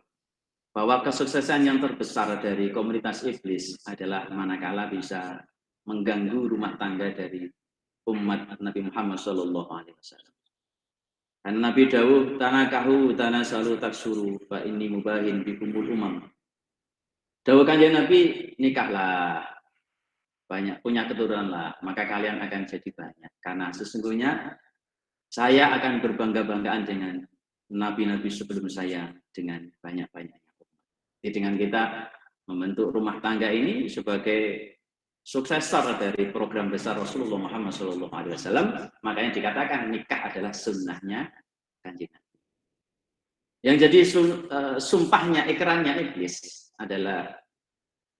A: bahwa kesuksesan yang terbesar dari komunitas iblis adalah manakala bisa mengganggu rumah tangga dari umat Nabi Muhammad SAW. Dan Nabi Dawud, tanakahu, tanasalu taksuru, fa inni mubahin bikumul umam. Dawuh kanjeng Nabi, nikahlah, banyak punya keturunan lah, maka kalian akan jadi banyak. Karena sesungguhnya saya akan berbangga-banggaan dengan nabi-nabi sebelum saya dengan banyak-banyaknya. Jadi dengan kita membentuk rumah tangga ini sebagai suksesor dari program besar Rasulullah Muhammad SAW, makanya dikatakan nikah adalah sunnahnya kanjeng Nabi. Yang jadi sumpahnya, ikrarnya iblis adalah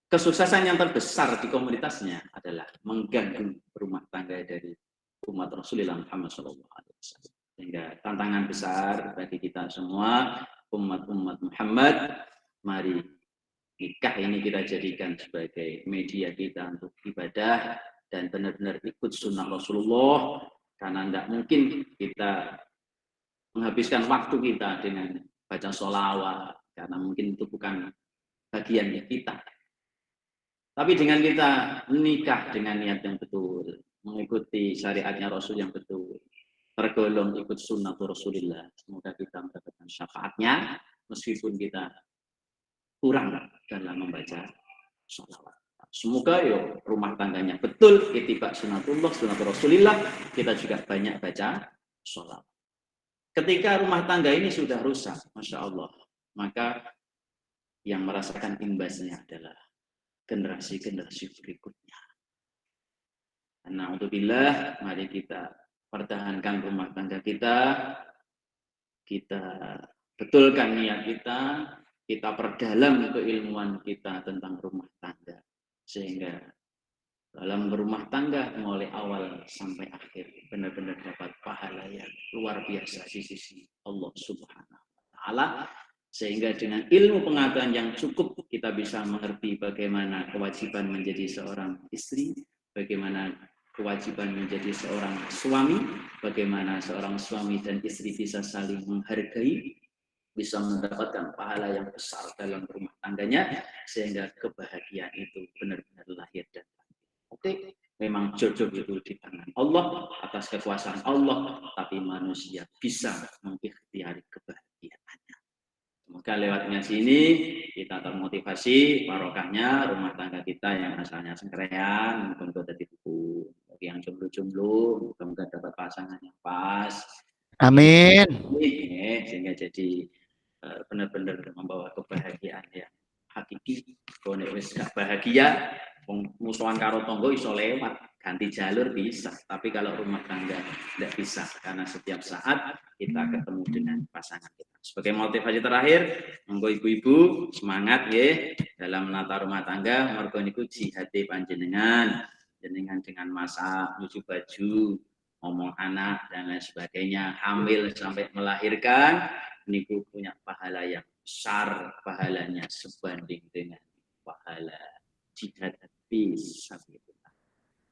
A: kesuksesan yang terbesar di komunitasnya adalah mengganggu rumah tangga dari umat Rasulullah Muhammad SAW. Sehingga tantangan besar bagi kita semua, umat-umat Muhammad, mari nikah ini kita jadikan sebagai media kita untuk ibadah dan benar-benar ikut sunnah Rasulullah, karena tidak mungkin kita menghabiskan waktu kita dengan baca sholawat, karena mungkin itu bukan bagiannya kita. Tapi dengan kita menikah dengan niat yang betul, mengikuti syariatnya Rasul yang betul, tergolong ikut sunnah Rasulullah, semoga kita mendapatkan syafaatnya meskipun kita kurang dalam membaca sholawat. Semoga ya rumah tangganya betul ittiba sunnatullah, sunnah Rasulullah, kita juga banyak baca sholawat. Ketika rumah tangga ini sudah rusak, Masya Allah, maka yang merasakan imbasnya adalah generasi-generasi berikutnya. Nah, untukillah, mari kita pertahankan rumah tangga kita betulkan niat kita perdalam keilmuan kita tentang rumah tangga, sehingga dalam berumah tangga mulai awal sampai akhir benar-benar dapat pahala yang luar biasa di sisi Allah Subhanahu wa Ta'ala, sehingga dengan ilmu pengetahuan yang cukup kita bisa mengerti bagaimana kewajiban menjadi seorang istri, bagaimana kewajiban menjadi seorang suami, bagaimana seorang suami dan istri bisa saling menghargai, bisa mendapatkan pahala yang besar dalam rumah tangganya, sehingga kebahagiaan itu benar-benar lahir dan oke, memang jodoh itu di tangan Allah, atas kekuasaan Allah, tapi manusia bisa mengikhtiari kebahagiaannya. Semoga lewat ngaji ini kita termotivasi, barokahnya rumah tangga kita yang asalnya sengkerean, mungkin jadi buku, bagi yang jomblo-jomblo, mudah-mudahan dapat pasangan yang pas.
B: Amin.
A: Sehingga jadi benar-benar membawa kebahagiaan yang hakiki. Kalau wis gak bahagia, musuhan karo tonggo iso lewat, ganti jalur bisa, tapi kalau rumah tangga tidak bisa, karena setiap saat kita ketemu dengan pasangan kita. Sebagai motivasi terakhir, monggo ibu-ibu semangat ya dalam menata rumah tangga, mergo niku jihad panjenengan, jenengan dengan masak, nyuci baju, ngomong anak dan lain sebagainya, hamil sampai melahirkan, niku punya pahala yang besar, pahalanya sebanding dengan pahala jihad fisabilillah.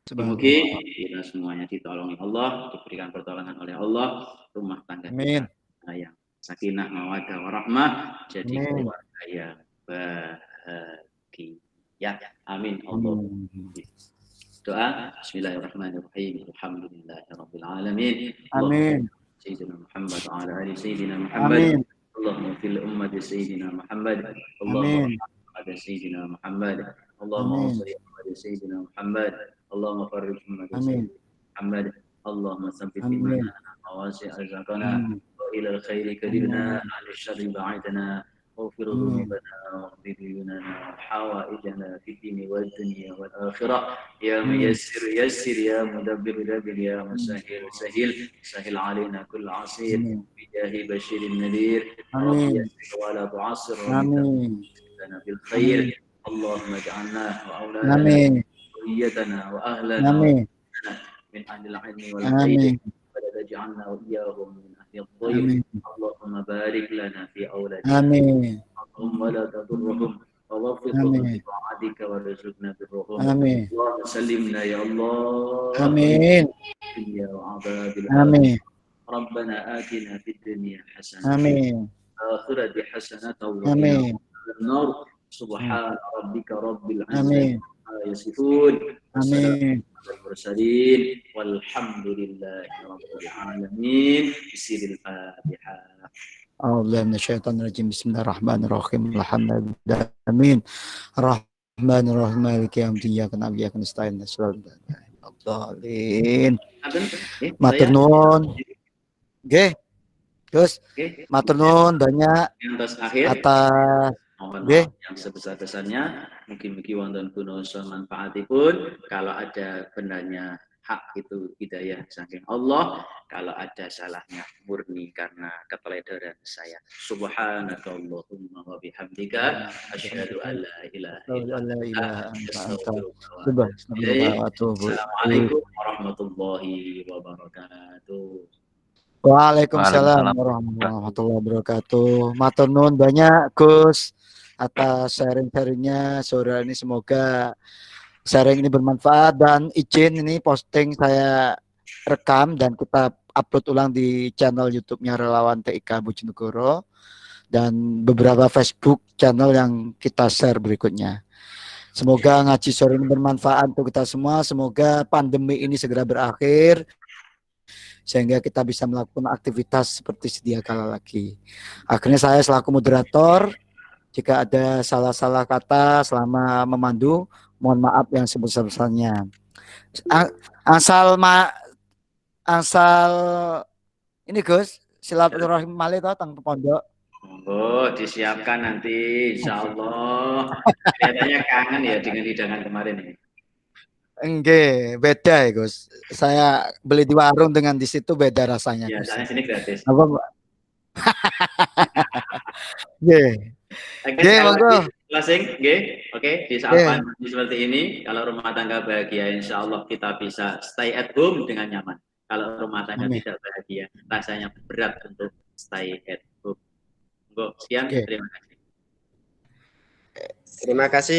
A: Semoga kita semuanya ditolongi Allah, diberikan pertolongan oleh Allah, rumah tangga kita yang sakinah, mawaddah, warahmah, jadi keluarga yang bahagia. Amin. Allah. Doa. Bismillahirrahmanirrahim. Alhamdulillahirabbil alamin.
B: Amin.
A: Sayyidina Muhammad wa ala ali Sayyidina Muhammad. Allahumma fil ummati Sayyidina Muhammad. Allahumma ala Sayyidina Muhammad. Allahumma salli ala Sayyidina Muhammad. Allahumma farrij ummati Sayyidina Muhammad. اللهم ثبت
B: آمين
A: إيماننا وواسع رزقنا وإلى الخير كدرنا عن الشر بعدنا واغفر ذنوبنا واقض ديوننا وحوائجنا في الدين والدنيا والآخرة يا ميسر يسر يا مدبر دبر يا مسهل سهل سهل علينا كل عسير بجاه بشير النذير رب يسر ولا تعسر لنا بالخير اللهم اجعلنا وأولادنا وذريتنا وأهلنا وأهلنا من أهل العلم والخير ولا تجعلنا وإياهم من أهل الضير اللهم بارك لنا في أولادنا اللهم ولا تضرهم ووفقهم لطاعتك وارزقنا برهم اللهم سلمنا يا الله
B: آمين
A: الدنيا وعذاب الآخرة ربنا آتنا في الدنيا حسنة الآخرة حسنة وقنا النار سبحان ربك رب العزة عما يصفون وسلام على المرسلين والحمد لله رب العالمين بسر الفاتحة.
B: أعوذ من الشيطان الرجيم بسم الله الرحمن الرحيم الحمد لله آمين الرحمن الرحيم مالك يوم الدين إياك نعبد وإياك نستعين matur nuwun nggih Gus matur nuwun banyak atas
A: mohon maaf yang sebesar-besarnya mungkin-mungkin wonten gunasa manfaatipun kalau ada benarnya hak itu hidayah saking Allah kalau ada salahnya murni karena keteledoran saya subhanakallahumma wa bihamdika asyhadu an la ilaha illa anta assalamualaikum warahmatullahi wabarakatuh.
B: Waalaikumsalam warahmatullahi wabarakatuh. Matur nuwun banyak Gus atas sharing-sharingnya sore ini, semoga sharing ini bermanfaat dan izin ini posting saya rekam dan kita upload ulang di channel YouTube-nya Relawan TIK Bojonegoro dan beberapa Facebook channel yang kita share berikutnya. Semoga ngaji sore ini bermanfaat untuk kita semua, semoga pandemi ini segera berakhir sehingga kita bisa melakukan aktivitas seperti sedia kala lagi. Akhirnya saya selaku moderator, jika ada salah-salah kata selama memandu, mohon maaf yang sebesar-besarnya. Asal ini Gus, silaturahim malih to teng pondok.
A: Oh, disiapkan nanti insya Allah. Kelihatannya kangen ya dengan hidangan kemarin ini.
B: Enggak, beda ya Gus. Saya beli di warung dengan di situ beda rasanya.
A: Ya, sana sini gratis.
B: Apa Mbak? Oke, monggo.
A: Closing, oke. Di saat pandemi seperti ini, kalau rumah tangga bahagia, insya Allah kita bisa stay at home dengan nyaman. Kalau rumah tangga tidak bahagia, rasanya berat untuk stay at home. Sekian, terima kasih.
C: Terima kasih.